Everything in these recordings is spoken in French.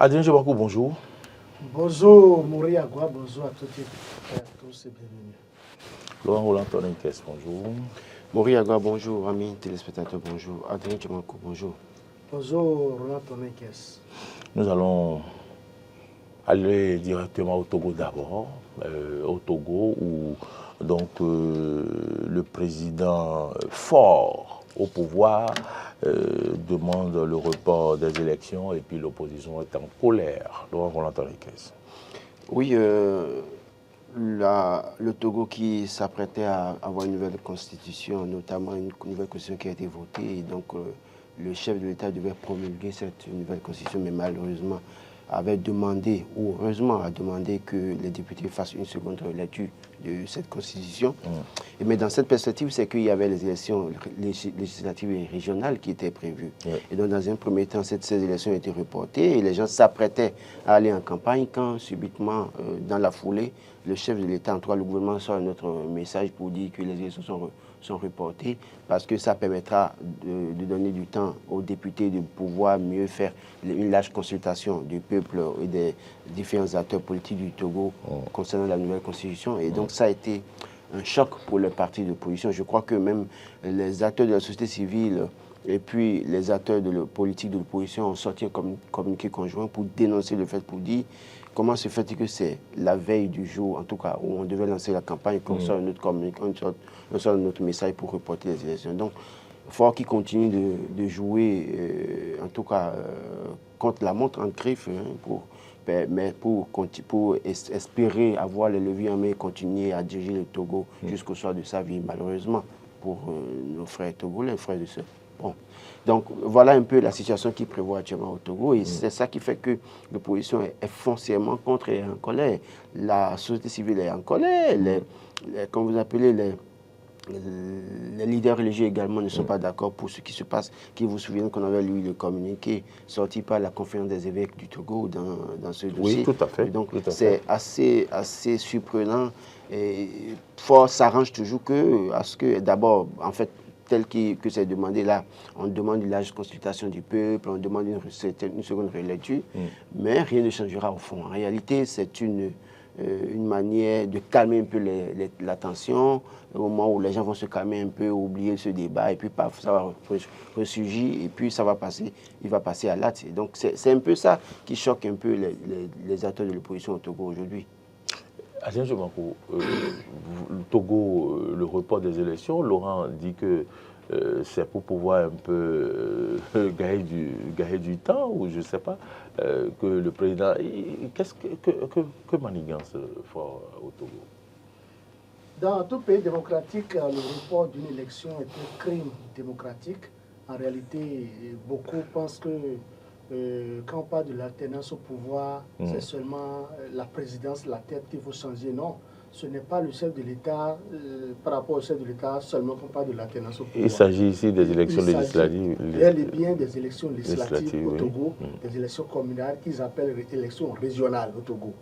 Adrien Jobankou, bonjour. Bonjour Mouri Agua, bonjour à toutes et à tous et bienvenue. Laurent Roland Tonenkes, bonjour. Mouri Agua, bonjour. Amis téléspectateurs, bonjour. Adrien Jobankou, bonjour. Bonjour Roland Tonenkes. Nous allons aller directement au Togo d'abord. Au Togo où donc le président fort au pouvoir demande le report des élections et puis l'opposition est en colère. Laurent Roland Tonenkes. Oui, le Togo qui s'apprêtait à avoir une nouvelle constitution, notamment une nouvelle constitution qui a été votée, et donc le chef de l'État devait promulguer cette nouvelle constitution, mais malheureusement avait demandé, ou heureusement a demandé que les députés fassent une seconde lecture de cette constitution. Et mais dans cette perspective, c'est qu'il y avait les élections législatives et régionales qui étaient prévues. Et donc dans un premier temps, ces élections ont été reportées et les gens s'apprêtaient à aller en campagne quand subitement, dans la foulée, le chef de l'État, en tout cas le gouvernement, sort un autre message pour dire que les élections sont reportées parce que ça permettra de donner du temps aux députés de pouvoir mieux faire une large consultation du peuple et des différents acteurs politiques du Togo concernant la nouvelle constitution. Et donc ça a été un choc pour les partis d'opposition. Je crois que même les acteurs de la société civile et puis les acteurs de la politique de l'opposition ont sorti un communiqué conjoint pour dénoncer le fait, pour dire comment se fait que c'est la veille du jour, en tout cas, où on devait lancer la campagne, qu'on sort un autre communiqué, on sort un autre message pour reporter les élections. Donc, il faut qu'ils continuent de jouer, en tout cas, contre la montre en griffe, pour espérer avoir les leviers en main et continuer à diriger le Togo jusqu'au soir de sa vie, malheureusement, pour nos frères togolais, les frères de sœurs. Bon. Donc voilà un peu la situation qui prévoit actuellement au Togo et c'est ça qui fait que l'opposition est foncièrement contre et en colère. La société civile est en colère, comme vous appelez, les leaders religieux également ne sont pas d'accord pour ce qui se passe. Qui vous souvenez qu'on avait lu le communiqué sorti par la conférence des évêques du Togo dans ce dossier. Oui, tout à fait. Donc c'est assez surprenant et fort s'arrange toujours à ce que d'abord, en fait, tel que c'est demandé là, on demande une large consultation du peuple, on demande une seconde relecture, mais rien ne changera au fond. En réalité, c'est une manière de calmer un peu la tension, au moment où les gens vont se calmer un peu, oublier ce débat, et puis paf, ça va ressurgir, et puis ça va passer, il va passer à l'acte. Donc c'est un peu ça qui choque un peu les acteurs de l'opposition au Togo aujourd'hui. Adrien Jobankou, le Togo, le report des élections, Laurent dit que c'est pour pouvoir un peu gagner du temps, ou je ne sais pas, que le président... Qu'est-ce que manigance fort au Togo? Dans tout pays démocratique, le report d'une élection est un crime démocratique. En réalité, beaucoup pensent que quand on parle de l'alternance au pouvoir, c'est seulement la présidence, la tête qu'il faut changer. Non, ce n'est pas le chef de l'État, par rapport au chef de l'État, seulement qu'on parle de l'alternance au pouvoir. Il s'agit ici des élections législatives. Il y bien des élections législatives au Togo, des élections communales qu'ils appellent élections régionales au Togo.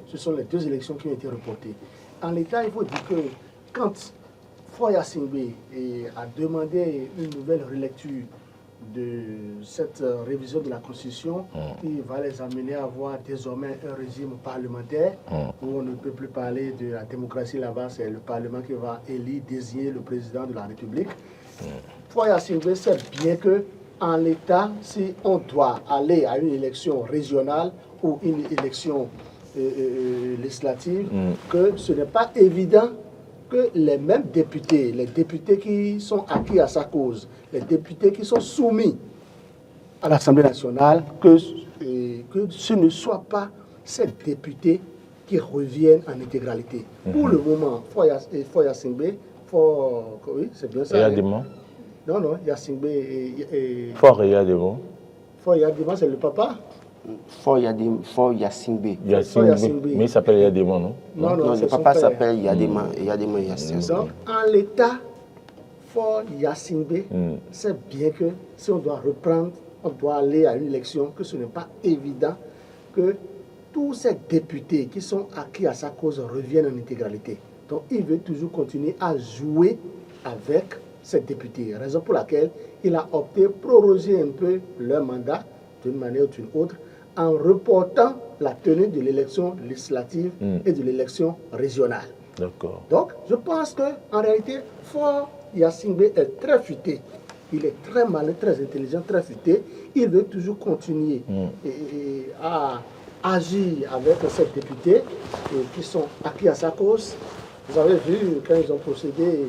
Ce sont les deux élections qui ont été reportées. En l'État, il faut dire que quand Faure Gnassingbé a demandé une nouvelle relecture de cette révision de la Constitution, qui va les amener à avoir désormais un régime parlementaire où on ne peut plus parler de la démocratie là-bas, c'est le Parlement qui va élire, désigner le président de la République. Faure Gnassingbé sait bien que en l'État, si on doit aller à une élection régionale ou une élection législative, que ce n'est pas évident que les mêmes députés, les députés qui sont acquis à sa cause, les députés qui sont soumis à l'Assemblée nationale, que ce ne soient pas ces députés qui reviennent en intégralité. Pour le moment, Faure Gnassingbé, oui, c'est bien ça. Non, Gnassingbé Faure Gnassingbé. Faure Gnassingbé, c'est le papa. Faure Gnassingbé. Mais il s'appelle Yadema, non? Non, le papa s'appelle Yadema Gnassingbé. Donc, en l'état, Faure Gnassingbé sait bien que si on doit reprendre, on doit aller à une élection, que ce n'est pas évident que tous ces députés qui sont acquis à sa cause reviennent en intégralité. Donc, il veut toujours continuer à jouer avec ces députés. Raison pour laquelle il a opté pour proroger un peu leur mandat d'une manière ou d'une autre, en reportant la tenue de l'élection législative et de l'élection régionale. D'accord. Donc, je pense qu'en réalité, Faure Gnassingbé est très futé. Il est très malin, très intelligent, très futé. Il veut toujours continuer à agir avec ces députés qui sont acquis à sa cause. Vous avez vu, quand ils ont procédé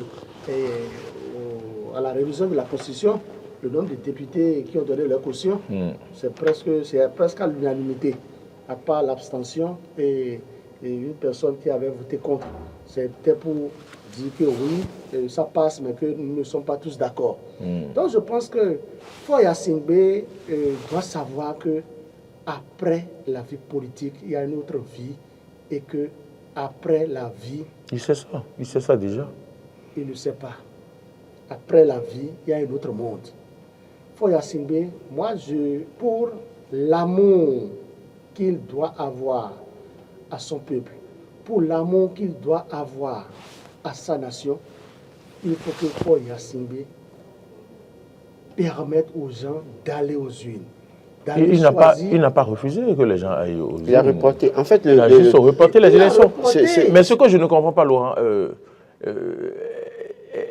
à la révision de la Constitution, le nombre de députés qui ont donné leur caution, c'est presque à l'unanimité, à part l'abstention et une personne qui avait voté contre. C'était pour dire que oui, ça passe, mais que nous ne sommes pas tous d'accord. Donc je pense que Faure Gnassingbé doit savoir que après la vie politique, il y a une autre vie et que après la vie... Il sait ça déjà. Il ne sait pas. Après la vie, il y a un autre monde. Faure Gnassingbé, moi, pour l'amour qu'il doit avoir à son peuple, pour l'amour qu'il doit avoir à sa nation, il faut que Faure Gnassingbé permette aux gens d'aller aux urnes. Il n'a pas refusé que les gens aillent aux urnes. Il a reporté. En fait, il a juste reporté les élections. Mais ce que je ne comprends pas, Laurent,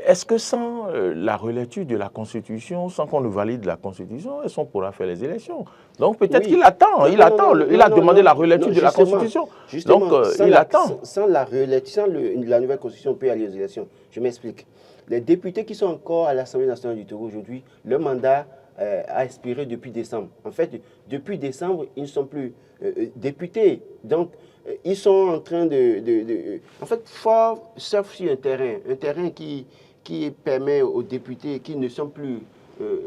est-ce que sans la relecture de la Constitution, sans qu'on ne valide la Constitution, est-ce qu'on pourra faire les élections? Donc peut-être qu'il attend. Il a demandé la relecture de la Constitution. Donc il attend. Sans la relecture, sans la nouvelle Constitution, on peut aller aux élections. Je m'explique. Les députés qui sont encore à l'Assemblée nationale du Togo aujourd'hui, le mandat a expiré depuis décembre. En fait, depuis décembre, ils ne sont plus députés. Donc, ils sont en train en fait, Faure surfe sur un terrain qui permet aux députés qui ne sont plus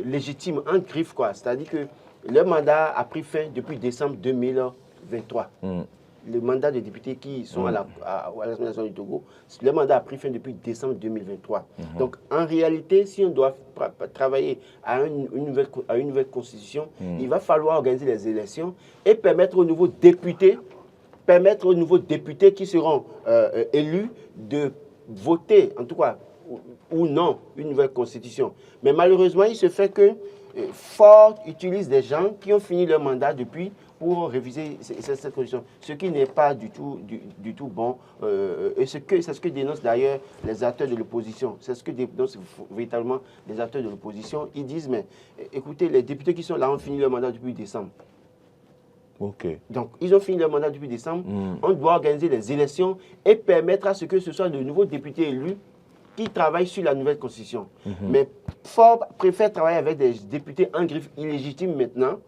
légitimes en griffe, quoi. C'est-à-dire que le mandat a pris fin depuis décembre 2023. Le mandat des députés qui sont à l'Assemblée nationale du Togo, le mandat a pris fin depuis décembre 2023. Donc, en réalité, si on doit travailler à une nouvelle constitution, il va falloir organiser les élections et permettre aux nouveaux députés qui seront élus de voter, en tout cas, ou non, une nouvelle constitution. Mais malheureusement, il se fait que Faure utilise des gens qui ont fini leur mandat depuis pour réviser cette constitution, ce qui n'est pas du tout bon. Et c'est ce que dénoncent d'ailleurs les acteurs de l'opposition. C'est ce que dénoncent véritablement les acteurs de l'opposition. Ils disent, mais écoutez, les députés qui sont là ont fini leur mandat depuis décembre. Okay. Donc, ils ont fini leur mandat depuis décembre. On doit organiser les élections et permettre à ce que ce soit de nouveaux députés élus qui travaillent sur la nouvelle constitution. Mais Faure préfère travailler avec des députés en griffe illégitimes maintenant,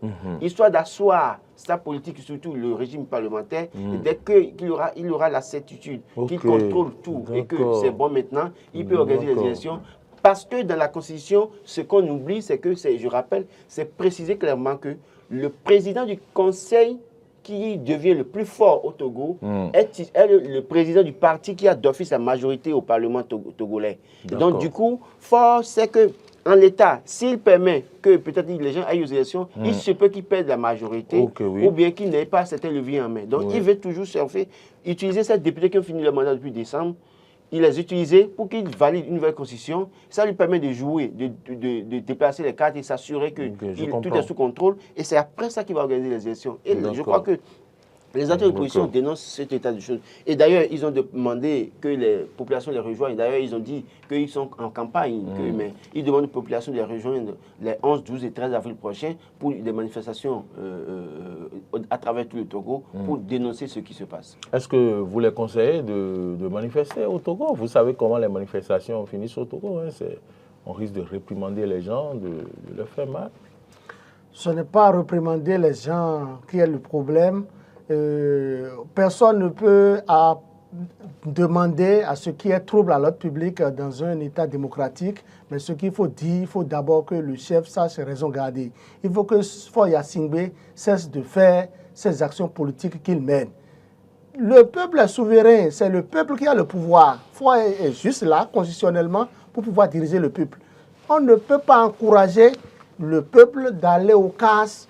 histoire d'asseoir sa politique, surtout le régime parlementaire, et dès qu'il aura la certitude qu'il contrôle tout et que c'est bon maintenant, il peut organiser les élections. Parce que dans la Constitution, ce qu'on oublie, c'est que, je rappelle, c'est précisé clairement que le président du Conseil qui devient le plus fort au Togo est le président du parti qui a d'office la majorité au Parlement togolais. Donc du coup, Faure sait que en l'état, s'il permet que peut-être les gens aillent aux élections, il se peut qu'ils perdent la majorité ou bien qu'ils n'aient pas certains leviers en main. Donc il veut toujours utiliser ces députés qui ont fini le mandat depuis décembre. Il les utilise pour qu'il valide une nouvelle constitution. Ça lui permet de jouer, de déplacer les cartes et s'assurer que tout est sous contrôle. Et c'est après ça qu'il va organiser les élections. Et je crois que les acteurs de l'opposition dénoncent cet état de choses. Et d'ailleurs, ils ont demandé que les populations les rejoignent. D'ailleurs, ils ont dit qu'ils sont en campagne. Mais ils demandent aux populations de les rejoindre les 11, 12 et 13 avril prochains pour des manifestations à travers tout le Togo pour dénoncer ce qui se passe. Est-ce que vous les conseillez de manifester au Togo? Vous savez comment les manifestations finissent au Togo. Hein? On risque de réprimander les gens, de leur faire mal. Ce n'est pas réprimander les gens qui est le problème. Personne ne peut demander à ce qui est trouble à l'ordre public dans un État démocratique, mais ce qu'il faut dire, il faut d'abord que le chef sache ses raisons garder. Il faut que Faure Gnassingbé cesse de faire ces actions politiques qu'il mène. Le peuple est souverain, c'est le peuple qui a le pouvoir. Faure est juste là, constitutionnellement, pour pouvoir diriger le peuple. On ne peut pas encourager le peuple d'aller au casse,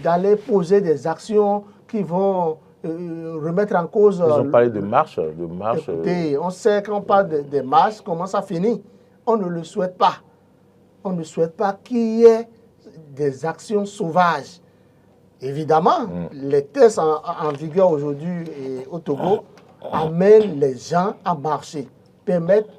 d'aller poser des actions qui vont remettre en cause... Ils ont parlé de marche. Écoutez, on sait quand on parle des marches, comment ça finit. On ne le souhaite pas. On ne souhaite pas qu'il y ait des actions sauvages. Évidemment, les tests en vigueur aujourd'hui au Togo amènent les gens à marcher,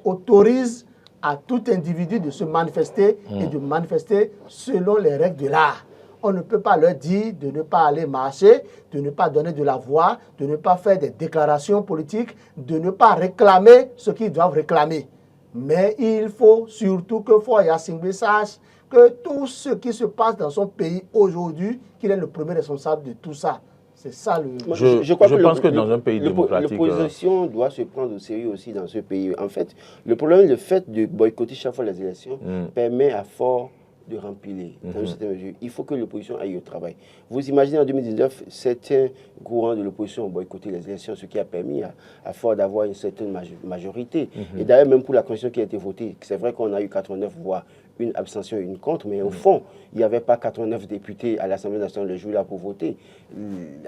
autorisent à tout individu de se manifester et de manifester selon les règles de l'art. On ne peut pas leur dire de ne pas aller marcher, de ne pas donner de la voix, de ne pas faire des déclarations politiques, de ne pas réclamer ce qu'ils doivent réclamer. Mais il faut surtout que Faure Gnassingbé sache que tout ce qui se passe dans son pays aujourd'hui, qu'il est le premier responsable de tout ça. C'est ça le... Je pense que dans un pays démocratique... L'opposition doit se prendre au sérieux aussi dans ce pays. En fait, le problème, le fait de boycotter chaque fois les élections permet à Faure de rempiler dans une certaine mesure. Il faut que l'opposition aille au travail. Vous imaginez en 2019, certains courants de l'opposition ont boycotté les élections, ce qui a permis à Faure d'avoir une certaine majorité. Et d'ailleurs, même pour la constitution qui a été votée, c'est vrai qu'on a eu 89 voix, une abstention et une contre, mais au fond, il n'y avait pas 89 députés à l'Assemblée nationale le jour-là pour voter.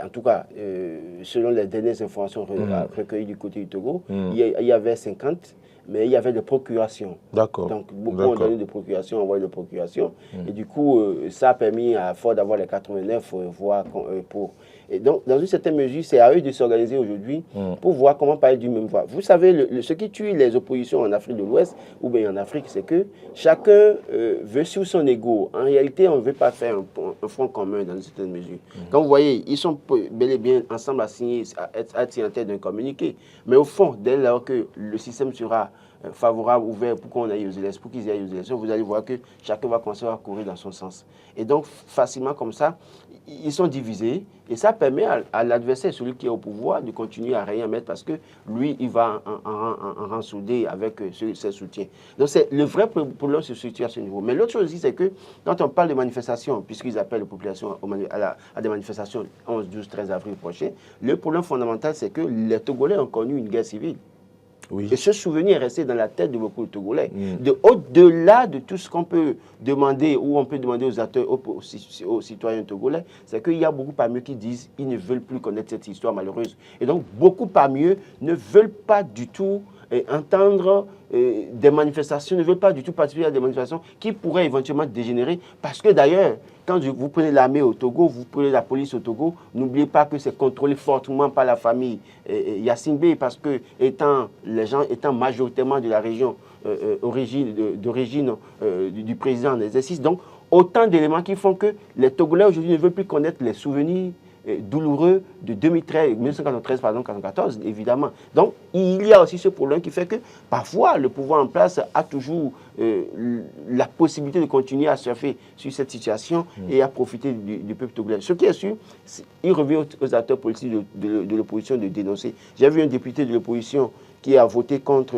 En tout cas, selon les dernières informations recueillies du côté du Togo, il y avait 50. Mais il y avait des procurations. D'accord. Donc, beaucoup ont donné des procurations, envoyé des procurations. Et du coup, ça a permis à Faure d'avoir les 89 voix pour. Et donc, dans une certaine mesure, c'est à eux de s'organiser aujourd'hui pour voir comment parler d'une même voix. Vous savez, ce qui tue les oppositions en Afrique de l'Ouest ou bien en Afrique, c'est que chacun veut sur son ego. En réalité, on ne veut pas faire un front commun dans une certaine mesure. Quand vous voyez, ils sont bel et bien ensemble à signer, à être en tête d'un communiqué. Mais au fond, dès lors que le système sera favorable, ouvert pour qu'on aille aux élections, pour qu'ils aillent aux élections, vous allez voir que chacun va commencer à courir dans son sens. Et donc, facilement comme ça, ils sont divisés et ça permet à l'adversaire, celui qui est au pouvoir, de continuer à rien mettre parce que lui, il va en rang soudé avec ses soutiens. Donc, c'est le vrai problème se situe à ce niveau. Mais l'autre chose aussi, c'est que quand on parle de manifestations, puisqu'ils appellent la population à des manifestations 11, 12, 13 avril prochain, le problème fondamental, c'est que les Togolais ont connu une guerre civile. Oui. Et ce souvenir est resté dans la tête de beaucoup de Togolais. Au-delà de tout ce qu'on peut demander, ou on peut demander aux acteurs, aux citoyens togolais, c'est qu'il y a beaucoup parmi eux qui disent qu'ils ne veulent plus connaître cette histoire malheureuse. Et donc, beaucoup parmi eux ne veulent pas du tout entendre des manifestations, ne veulent pas du tout participer à des manifestations qui pourraient éventuellement dégénérer. Parce que d'ailleurs, quand vous prenez l'armée au Togo, vous prenez la police au Togo, n'oubliez pas que c'est contrôlé fortement par la famille Gnassingbé, parce que les gens étant majoritairement de la région d'origine du président en exercice, donc autant d'éléments qui font que les Togolais aujourd'hui ne veulent plus connaître les souvenirs douloureux de 1993, pardon, 1994, évidemment. Donc, il y a aussi ce problème qui fait que, parfois, le pouvoir en place a toujours la possibilité de continuer à surfer sur cette situation et à profiter du peuple togolais. Ce qui est sûr, il revient aux acteurs politiques de l'opposition de dénoncer. J'ai vu un député de l'opposition qui a voté contre,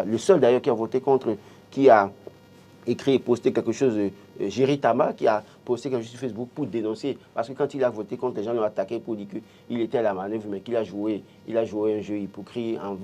le seul d'ailleurs qui a voté contre, qui a écrit et posté quelque chose, Géritama, qui a posté quelque chose sur Facebook pour dénoncer, parce que quand il a voté contre, les gens l'ont attaqué pour dire qu'il était à la manœuvre, mais qu'il a joué un jeu hypocrite en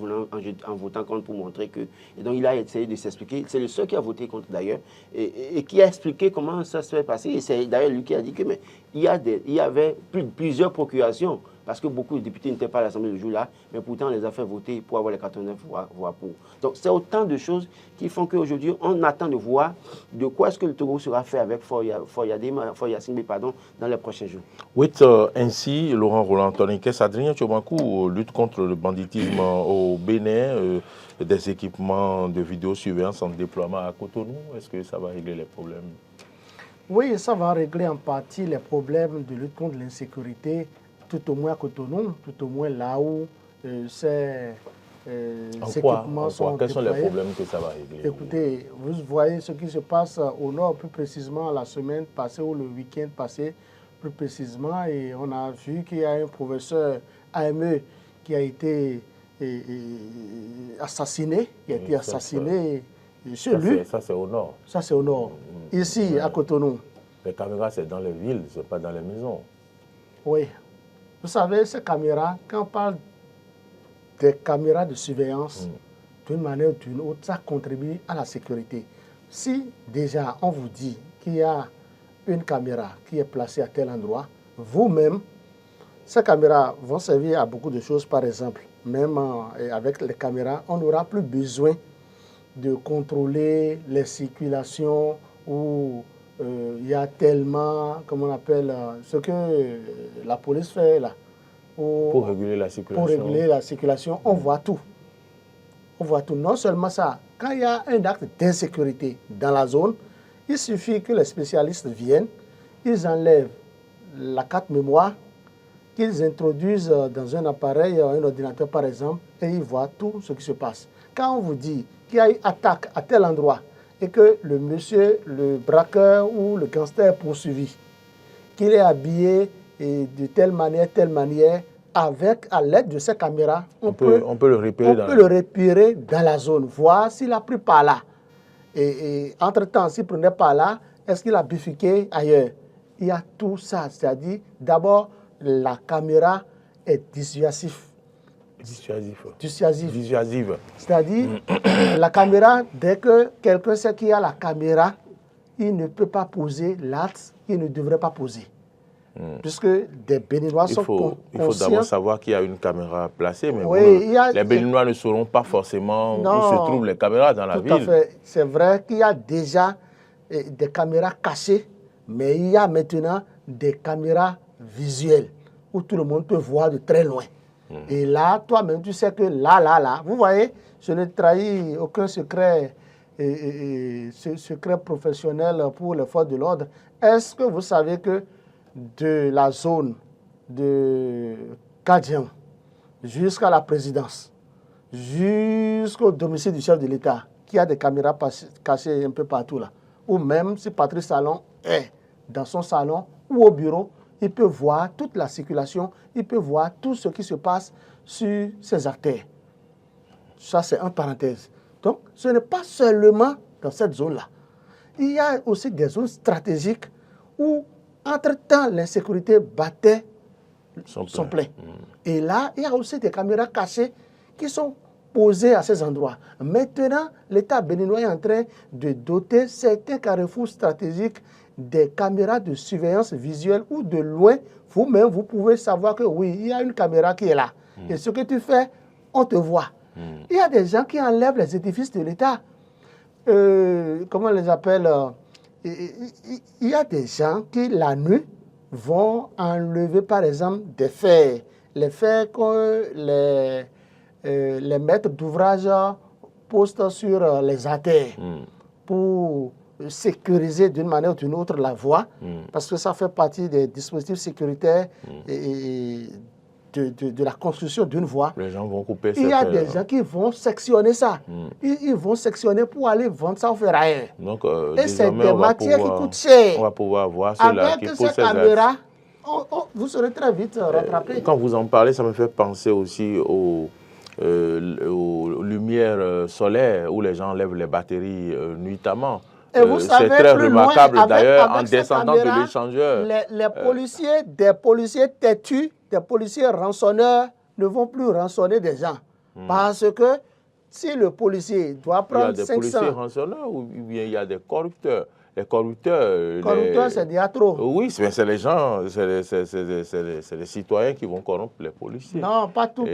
votant contre pour montrer que... Et donc il a essayé de s'expliquer, c'est le seul qui a voté contre d'ailleurs, et qui a expliqué comment ça se fait passer, et c'est d'ailleurs lui qui a dit que mais, il y avait plusieurs procurations, parce que beaucoup de députés n'étaient pas à l'Assemblée le jour-là, mais pourtant on les a fait voter pour avoir les 89 voix pour. Donc c'est autant de choses qui font qu'aujourd'hui, on attend de voir de quoi est-ce que le Togo sera fait avec Faure Gnassingbé dans les prochains jours. Oui, ainsi, Laurent Roland Tonekes, Adrien Tchobankou lutte contre le banditisme au Bénin, des équipements de vidéosurveillance en déploiement à Cotonou. Est-ce que ça va régler les problèmes? Oui, ça va régler en partie les problèmes de lutte contre l'insécurité, tout au moins à Cotonou, tout au moins là où ces équipements sont Quels sont les problèmes que ça va régler? Écoutez, vous voyez ce qui se passe au nord, plus précisément la semaine passée ou le week-end passé, plus précisément, et on a vu qu'il y a un professeur AME qui a été assassiné, chez lui. Ça, c'est au nord. Ça, c'est au nord. Ici, à Cotonou. Les caméras, c'est dans les villes, ce n'est pas dans les maisons. Oui. Vous savez, ces caméras, quand on parle des caméras de surveillance, d'une manière ou d'une autre, ça contribue à la sécurité. Si déjà on vous dit qu'il y a une caméra qui est placée à tel endroit, vous-même, ces caméras vont servir à beaucoup de choses. Par exemple, même avec les caméras, on n'aura plus besoin de contrôler les circulations ou il y a tellement, comment on appelle, ce que la police fait là. Pour réguler la circulation. Pour réguler la circulation, on voit tout. On voit tout. Non seulement ça, quand il y a un acte d'insécurité dans la zone, il suffit que les spécialistes viennent, ils enlèvent la carte mémoire, qu'ils introduisent dans un appareil, un ordinateur par exemple, et ils voient tout ce qui se passe. Quand on vous dit qu'il y a eu attaque à tel endroit et que le monsieur, le braqueur ou le gangster est poursuivi, qu'il est habillé de telle manière, à l'aide de ces caméras, on peut le repérer dans la zone, voir s'il a pris par là. Et entre-temps, s'il ne prenait pas là, est-ce qu'il a bifurqué ailleurs? Il y a tout ça, c'est-à-dire, d'abord, la caméra est dissuasive. C'est-à-dire, la caméra, dès que quelqu'un sait qu'il y a la caméra, il ne peut pas poser l'acte qu'il ne devrait pas poser. Puisque des Béninois sont conscients. Il faut d'abord savoir qu'il y a une caméra placée, mais oui, les Béninois ne sauront pas forcément où se trouvent les caméras dans la ville. Tout à fait. C'est vrai qu'il y a déjà des caméras cachées, mais il y a maintenant des caméras visuelles où tout le monde peut voir de très loin. Et là, toi-même, tu sais que là, vous voyez, je ne trahis aucun secret, secret professionnel pour les forces de l'ordre. Est-ce que vous savez que de la zone de Kadian jusqu'à la présidence, jusqu'au domicile du chef de l'État, qui a des caméras cachées un peu partout là, ou même si Patrice Talon est dans son salon ou au bureau, il peut voir toute la circulation, il peut voir tout ce qui se passe sur ses artères. Ça, c'est en parenthèse. Donc, ce n'est pas seulement dans cette zone-là. Il y a aussi des zones stratégiques où, entre-temps, l'insécurité battait son plein. Et là, il y a aussi des caméras cachées qui sont posées à ces endroits. Maintenant, l'État béninois est en train de doter certains carrefours stratégiques des caméras de surveillance visuelle où de loin, vous-même, vous pouvez savoir que oui, il y a une caméra qui est là. Et ce que tu fais, on te voit. Il y a des gens qui enlèvent les édifices de l'État. Comment on les appelle? Il y a des gens qui, la nuit, vont enlever, par exemple, des fers. Les fers que les maîtres d'ouvrage postent sur les artères pour sécuriser d'une manière ou d'une autre la voie, parce que ça fait partie des dispositifs sécuritaires de la construction d'une voie. Les gens vont couper ça. Il y a des gens qui vont sectionner ça. Ils vont sectionner pour aller vendre ça au ferrailleur. Donc, et c'est des matières qui coûtent cher. On va pouvoir voir cela qui pose ces caméras. Vous serez très vite rattrapé. Quand vous en parlez, ça me fait penser aussi aux lumières solaires où les gens enlèvent les batteries nuitamment. C'est très remarquable d'ailleurs en descendant de l'échangeur. Des policiers têtus, des policiers rançonneurs ne vont plus rançonner des gens. Parce que si le policier doit prendre 500... Il y a des policiers rançonneurs ou bien il y a des corrupteurs. Les corrupteurs... Corrupteurs, c'est déjà trop. Oui, c'est les gens, c'est les citoyens qui vont corrompre les policiers. Non, pas tout,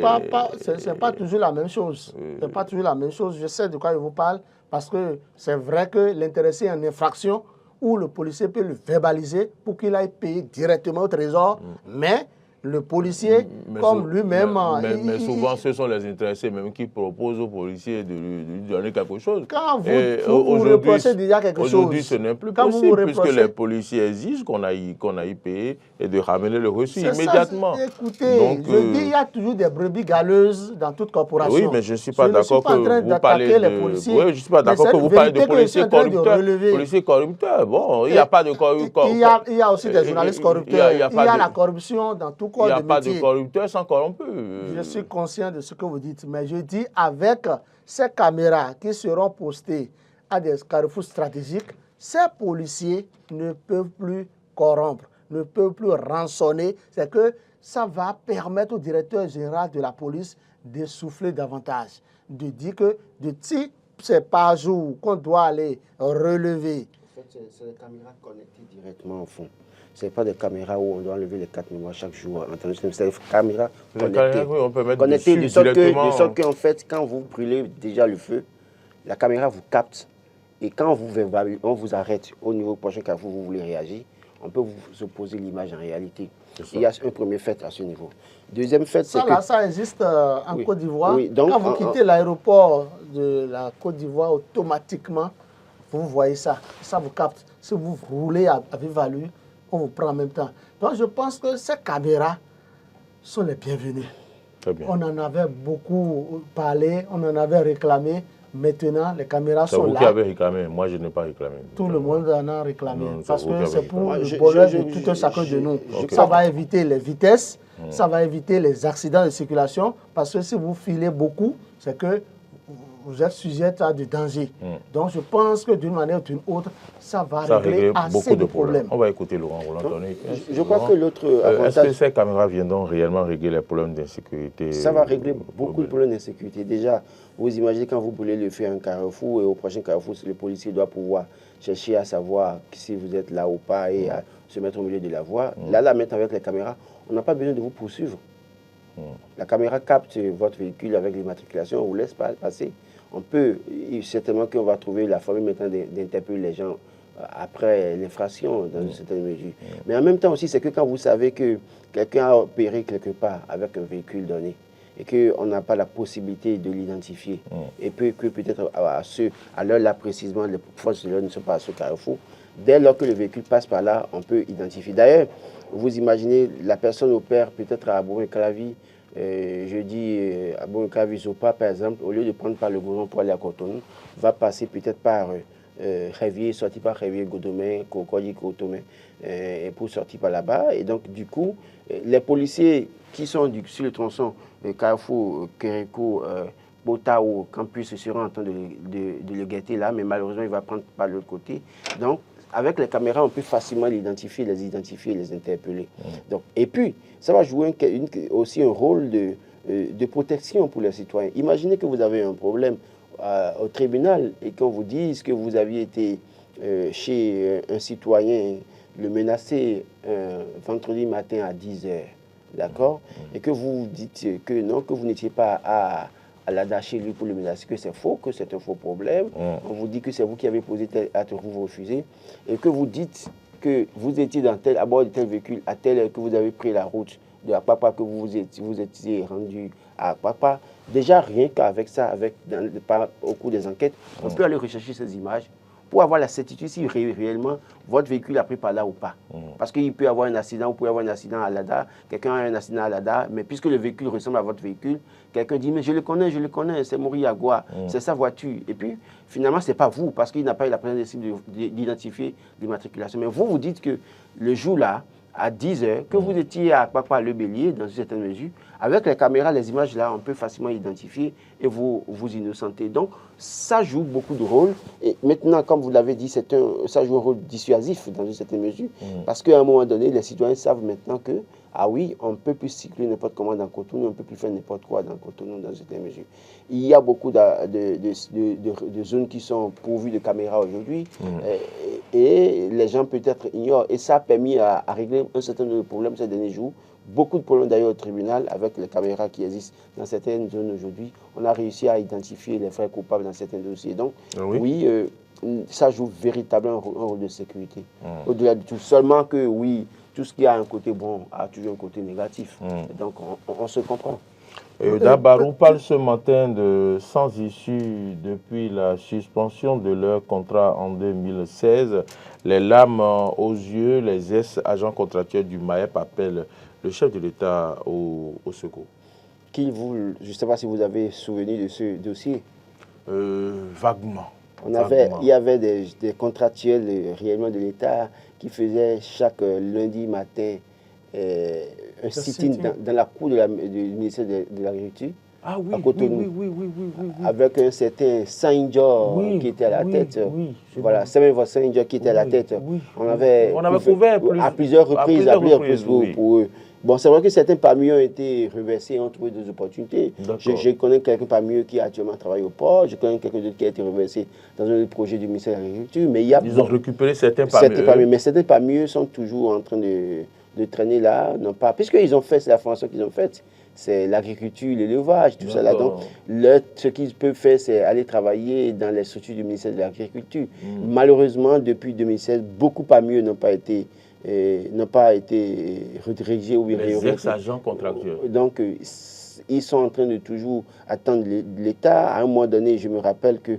c'est pas toujours la même chose. C'est pas toujours la même chose. Je sais de quoi je vous parle. Parce que c'est vrai que l'intéressé en infraction, où le policier peut le verbaliser pour qu'il aille payer directement au trésor, mais le policier, comme lui-même... Mais souvent, ce sont les intéressés même qui proposent aux policiers de lui donner quelque chose. Quand vous reprochez déjà quelque chose... Aujourd'hui, ce n'est plus possible, puisque les policiers exigent qu'on aille payer et de ramener le reçu immédiatement. Ça, écoutez, je dis, il y a toujours des brebis galeuses dans toute corporation. Oui, mais je ne suis pas d'accord que vous parlez de... policiers. Oui, je ne suis pas d'accord que vous parlez de policiers corrupteurs. Policiers corrupteurs, bon, il n'y a pas de corrupteurs. Il y a aussi des journalistes corrupteurs. Il y a la corruption dans tout corps de métier. Il n'y a pas de corrupteurs sans corrompus. Je suis conscient de ce que vous dites, mais je dis avec ces caméras qui seront postées à des carrefours stratégiques, ces policiers ne peuvent plus corrompre, ne peuvent plus rançonner. C'est que ça va permettre au directeur général de la police de souffler davantage, de dire que si c'est par jour qu'on doit aller relever. En fait, c'est des caméras connectées directement au fond. Ce n'est pas des caméras où on doit enlever les 4 mémoires chaque jour. C'est des caméras connectées. Oui, on peut mettre connectées dessus de sorte qu'en fait, quand vous brûlez déjà le feu, la caméra vous capte Et quand on vous arrête au niveau prochain carrefour, vous voulez réagir, on peut vous opposer l'image en réalité. Il y a un premier fait à ce niveau. Deuxième fait, c'est que... Ça existe en Côte d'Ivoire. Oui, donc, quand vous quittez l'aéroport de la Côte d'Ivoire, automatiquement, vous voyez ça. Ça vous capte. Si vous roulez à vive allure, on vous prend en même temps. Donc, je pense que ces caméras sont les bienvenues. Très bien. On en avait beaucoup parlé, on en avait réclamé. Maintenant, les caméras sont là. C'est vous qui avez réclamé, moi je n'ai pas réclamé. Tout le monde en a réclamé. Non, parce que c'est pour réclamé. le bonheur de tout un chacun de nous. Ça va éviter les vitesses, ça va éviter les accidents de circulation. Parce que si vous filez beaucoup, c'est que vous êtes sujet à du danger. Donc je pense que d'une manière ou d'une autre, ça va régler assez de problèmes. On va écouter Laurent Roland. Je crois que l'autre avantage... Est-ce que ces caméras viendront réellement régler les problèmes d'insécurité? Ça va régler beaucoup de problèmes d'insécurité. Déjà, vous imaginez quand vous voulez le faire un carrefour et au prochain carrefour, le policier doit pouvoir chercher à savoir si vous êtes là ou pas et à se mettre au milieu de la voie. Là, maintenant avec les caméras, on n'a pas besoin de vous poursuivre. La caméra capte votre véhicule avec l'immatriculation, on vous laisse passer. On peut, certainement qu'on va trouver la formule maintenant d'interpeller les gens après l'infraction dans une certaine mesure. Mais en même temps aussi, c'est que quand vous savez que quelqu'un a opéré quelque part avec un véhicule donné et qu'on n'a pas la possibilité de l'identifier et que peut-être à l'heure là précisément, les forces de l'ordre ne sont pas à ce carrefour, dès lors que le véhicule passe par là, on peut identifier. D'ailleurs, vous imaginez, la personne opère peut-être à Bourg-et-Calavi, je dis à Bourg-et-Calavi-Zopa, par exemple, au lieu de prendre par le Goudron pour aller à Cotonou, va passer peut-être par Révier, sortir par Révier, Godomé, Kokoyi, Kotomé, pour sortir par là-bas. Et donc, du coup, les policiers qui sont sur le tronçon Carrefour, Kéréko, Bota ou Campus seront en train de le guetter là, mais malheureusement, il va prendre par l'autre côté. Donc, avec les caméras, on peut facilement l'identifier, les identifier, les interpeller. Donc, et puis, ça va jouer aussi un rôle de protection pour les citoyens. Imaginez que vous avez un problème au tribunal et qu'on vous dise que vous aviez été chez un citoyen, le menacer vendredi matin à 10 h, d'accord? Et que vous dites que non, que vous n'étiez pas à l'ADA chez lui pour le menacer, que c'est faux, que c'est un faux problème. On vous dit que c'est vous qui avez posé tel acte, vous refusez. Et que vous dites que vous étiez à bord de tel véhicule, à telle heure, que vous avez pris la route de Apapa, que vous étiez rendu à Apapa. Déjà, rien qu'avec ça, au cours des enquêtes, on peut aller rechercher ces images pour avoir la certitude si réellement votre véhicule a pris par là ou pas. Parce qu'il peut y avoir un accident, vous pouvez avoir un accident à l'ADA, quelqu'un a un accident à l'ADA, mais puisque le véhicule ressemble à votre véhicule, quelqu'un dit, mais je le connais, c'est Moriagua, c'est sa voiture. Et puis, finalement, ce n'est pas vous, parce qu'il n'a pas eu la présence d'identifier l'immatriculation. Mais vous dites que le jour-là, à 10 h, que vous étiez à Papa Le Bélier, dans une certaine mesure, avec les caméras, les images là, on peut facilement identifier et vous innocenter. Donc, ça joue beaucoup de rôle. Et maintenant, comme vous l'avez dit, ça joue un rôle dissuasif dans une certaine mesure, parce qu'à un moment donné, les citoyens savent maintenant que, ah oui, on ne peut plus cycler n'importe comment dans Cotonou, on ne peut plus faire n'importe quoi dans Cotonou dans une certaine mesure. Il y a beaucoup de zones qui sont pourvues de caméras aujourd'hui, et les gens peut-être ignorent. Et ça a permis à régler un certain nombre de problèmes ces derniers jours. Beaucoup de problèmes d'ailleurs au tribunal avec les caméras qui existent dans certaines zones aujourd'hui. On a réussi à identifier les vrais coupables dans certains dossiers. Donc, oui, ça joue véritablement un rôle de sécurité. Au-delà de tout. Seulement que, oui, tout ce qui a un côté bon a toujours un côté négatif. Donc, on se comprend. Dabarou parle ce matin de sans issue depuis la suspension de leur contrat en 2016. Les larmes aux yeux, les ex-agents contractuels du MAEP appellent le chef de l'État au secours. Je ne sais pas si vous avez souvenir de ce dossier. Vaguement. Il y avait des contractuels réellement de l'État qui faisaient chaque lundi matin un sit-in dans la cour du ministère de l'Agriculture. Ah oui, à Cotonou, oui. avec un certain Saint-Georges qui était à la tête. Voilà, c'est même votre Saint-Georges qui était à la tête. On avait couvert à plusieurs reprises pour eux. Bon, c'est vrai que certains parmi eux ont été reversés et ont trouvé des opportunités. Je connais quelqu'un parmi eux qui actuellement travaille au port. Je connais quelqu'un d'autre qui a été reversé dans un projet du ministère de l'Agriculture. Ils ont récupéré certains parmi eux. Mais certains parmi eux sont toujours en train de de traîner là, non pas, puisqu'ils ont fait, c'est la formation qu'ils ont faite, c'est l'agriculture, l'élevage, tout ça là. Donc, ce qu'ils peuvent faire, c'est aller travailler dans les structures du ministère de l'Agriculture. Malheureusement, depuis 2016, beaucoup pas mieux n'ont pas été redirigés ou réorientés. Les ex-agents contractuels. Donc, ils sont en train de toujours attendre l'État. À un moment donné, je me rappelle que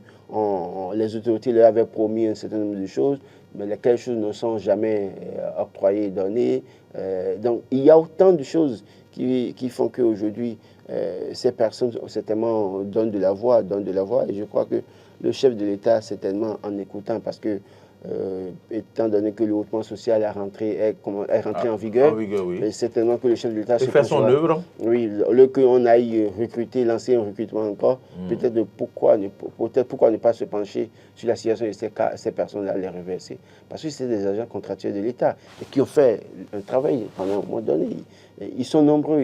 les autorités leur avaient promis un certain nombre de choses, mais lesquelles choses ne sont jamais octroyées et données. Donc, il y a autant de choses qui font qu'aujourd'hui, ces personnes, certainement, donnent de la voix. Et je crois que le chef de l'État, certainement, en écoutant, parce que, étant donné que le hautement social est rentré en vigueur, oui. certainement que le chef de l'État se fait son œuvre. Oui, le qu'on aille recruter, lancer un recrutement encore, peut-être pourquoi ne pas se pencher sur la situation de ces personnes-là, les reverser. Parce que c'est des agents contractuels de l'État et qui ont fait un travail pendant un moment donné. Ils sont nombreux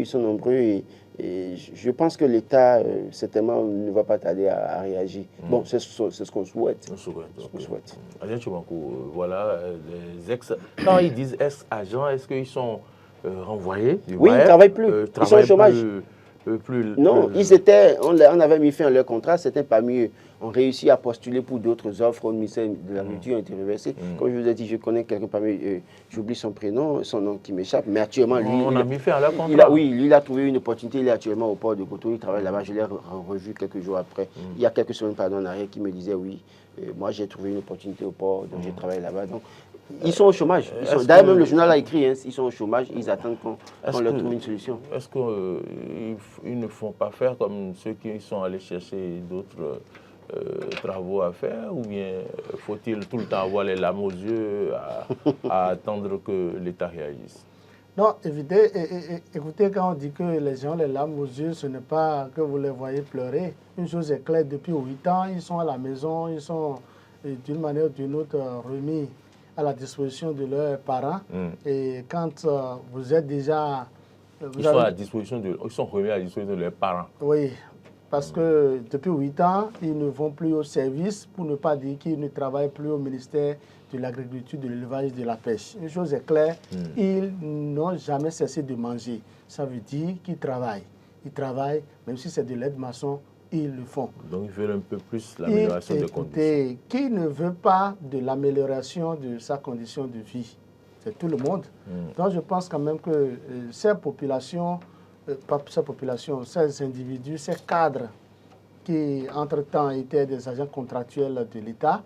et je pense que l'État, certainement, ne va pas tarder à réagir. Bon, c'est ce qu'on souhaite. Alain Tchoumakou, voilà, quand ils disent ex-agents, est-ce qu'ils sont renvoyés? Oui, ils ne travaillent plus. Ils sont au chômage. Non, on avait mis fin à leur contrat, c'était pas mieux. On réussit à postuler pour d'autres offres au ministère de l'Agriculture, ont été reversés. Comme je vous ai dit, je connais quelqu'un parmi eux, j'oublie son prénom, son nom qui m'échappe, mais actuellement, lui... On a mis fin à leur contrat. Oui, lui, il a trouvé une opportunité, il est actuellement au port de Cotonou, il travaille là-bas, je l'ai revu quelques jours après. Il y a quelques semaines, en arrière, qui me disait, oui, moi j'ai trouvé une opportunité au port, donc j'ai travaillé là-bas. Donc, ils sont au chômage. D'ailleurs, même le journal a écrit, ils sont au chômage, ils attendent qu'on leur trouve une solution. Est-ce qu'ils ne font pas faire comme ceux qui sont allés chercher d'autres travaux à faire, ou bien faut-il tout le temps avoir les larmes aux yeux à attendre que l'État réagisse? Non, écoutez, quand on dit que les gens les larmes aux yeux, ce n'est pas que vous les voyez pleurer. Une chose est claire, depuis 8 ans, ils sont à la maison, ils sont d'une manière ou d'une autre remis à la disposition de leurs parents. Et quand vous êtes déjà... Ils sont remis à la disposition de leurs parents. Oui, parce que depuis 8 ans, ils ne vont plus au service, pour ne pas dire qu'ils ne travaillent plus au ministère de l'Agriculture, de l'Élevage et de la Pêche. Une chose est claire, ils n'ont jamais cessé de manger. Ça veut dire qu'ils travaillent. Ils travaillent, même si c'est de l'aide-maçon, ils le font. Donc ils veulent un peu plus l'amélioration des conditions. Qui ne veut pas de l'amélioration de sa condition de vie? C'est tout le monde. Donc je pense quand même que ces populations, ces individus, ces cadres qui entre-temps étaient des agents contractuels de l'État,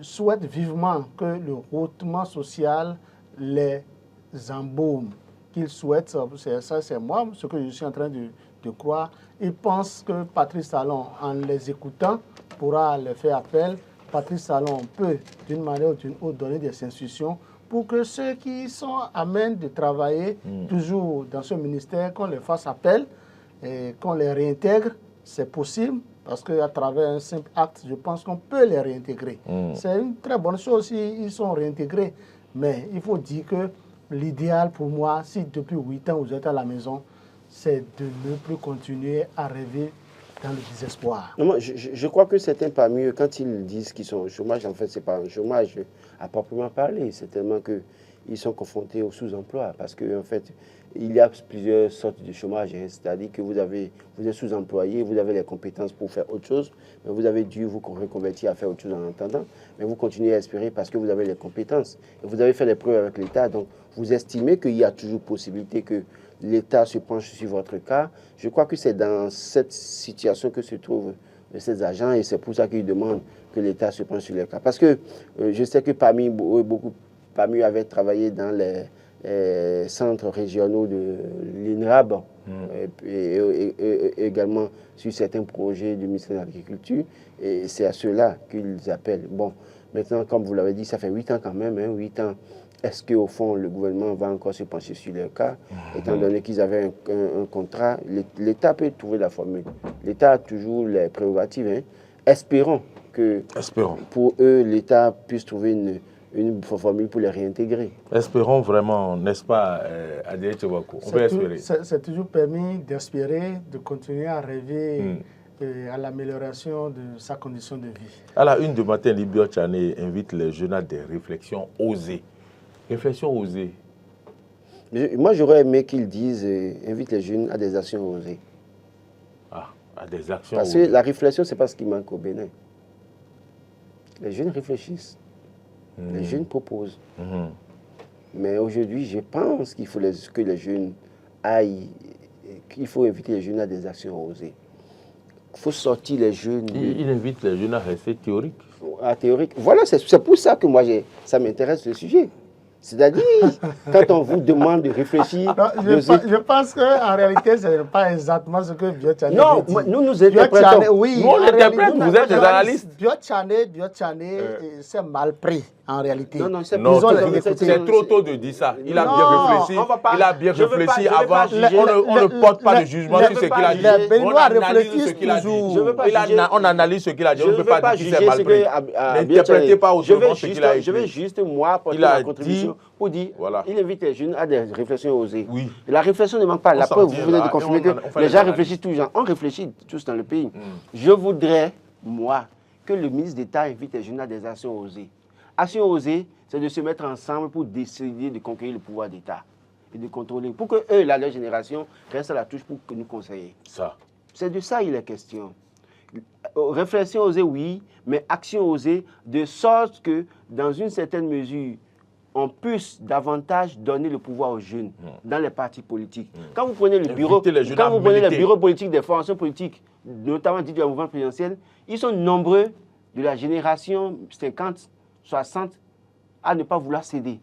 souhaitent vivement que le hautement social les embaume. Qu'ils souhaitent, ça c'est moi, ce que je suis en train de croire. Ils pensent que Patrice Talon, en les écoutant, pourra leur faire appel. Patrice Talon peut, d'une manière ou d'une autre, donner des instructions pour que ceux qui sont amènes de travailler toujours dans ce ministère, qu'on les fasse appel et qu'on les réintègre, c'est possible, parce qu'à travers un simple acte, je pense qu'on peut les réintégrer. C'est une très bonne chose s'ils sont réintégrés, mais il faut dire que l'idéal pour moi, si depuis 8 ans vous êtes à la maison, c'est de ne plus continuer à rêver dans le désespoir. Non, je crois que certains parmi eux, quand ils disent qu'ils sont au chômage, en fait, ce n'est pas un chômage à proprement parler. C'est tellement qu'ils sont confrontés au sous-emploi. Parce qu'en fait, il y a plusieurs sortes de chômage. C'est-à-dire que vous êtes sous-employé, vous avez les compétences pour faire autre chose, mais vous avez dû vous reconvertir à faire autre chose en attendant. Mais vous continuez à espérer parce que vous avez les compétences. Et vous avez fait les preuves avec l'État. Donc, vous estimez qu'il y a toujours possibilité que l'État se penche sur votre cas. Je crois que c'est dans cette situation que se trouvent ces agents et c'est pour ça qu'ils demandent que l'État se penche sur leur cas. Parce que je sais que beaucoup parmi eux avaient travaillé dans les centres régionaux de l'INRAB et également sur certains projets du ministère de l'Agriculture et c'est à ceux-là qu'ils appellent. Bon, maintenant, comme vous l'avez dit, ça fait 8 ans quand même, 8 ans. Est-ce qu'au fond, le gouvernement va encore se pencher sur leur cas, étant donné qu'ils avaient un contrat? L'État peut trouver la formule. L'État a toujours les prérogatives. Espérons que pour eux, l'État puisse trouver une formule pour les réintégrer. Espérons vraiment, n'est-ce pas, Adé Tchoumakou? On peut espérer. C'est toujours permis d'espérer, de continuer à rêver à l'amélioration de sa condition de vie. À la une du matin, Libio Tchané invite les jeunes à des réflexions osées. Réflexion osée. Moi, j'aurais aimé qu'ils disent, invite les jeunes à des actions osées. Ah, à des actions Parce osées. que la réflexion, ce n'est pas ce qui manque au Bénin. Les jeunes réfléchissent. Les jeunes proposent. Mais aujourd'hui, je pense qu'il faut que les jeunes aillent, qu'il faut inviter les jeunes à des actions osées. Il faut sortir les jeunes. Il invite les jeunes à rester théoriques. À théorique. Voilà, c'est pour ça que moi, ça m'intéresse le sujet. C'est-à-dire, quand on vous demande de réfléchir... Non, je pense qu'en réalité, ce n'est pas exactement ce que Biotchané non, dit. nous interprétons. Oui, nous, on interprète, vous êtes des analystes. Biotchané, c'est mal pris, en réalité. Non, c'est trop tôt de dire ça. Il a bien réfléchi. Avant. On ne porte pas de jugement sur ce qu'il a dit. On analyse ce qu'il a dit. On analyse ce qu'il a dit. On ne peut pas dire que c'est mal pris. N'interprétez pas autrement ce qu'il a écrit. Je vais juste, moi, porter ma contribution pour dire, il invite les jeunes à des réflexions osées. Oui. La réflexion ne manque pas. La preuve, vous venez de confirmer que les gens réfléchissent tous. On réfléchit tous dans le pays. Je voudrais, moi, que le ministre d'État invite les jeunes à des actions osées. Action osée, c'est de se mettre ensemble pour décider de conquérir le pouvoir d'État et de contrôler. Pour que eux, leur génération, restent à la touche pour que nous conseiller. Ça. C'est de ça il est question. Réflexion osée, oui, mais action osée, de sorte que, dans une certaine mesure, on puisse davantage donner le pouvoir aux jeunes dans les partis politiques. Quand vous prenez le bureau, politique des formations politiques, notamment dit du mouvement présidentiel, ils sont nombreux de la génération 50, 60 à ne pas vouloir céder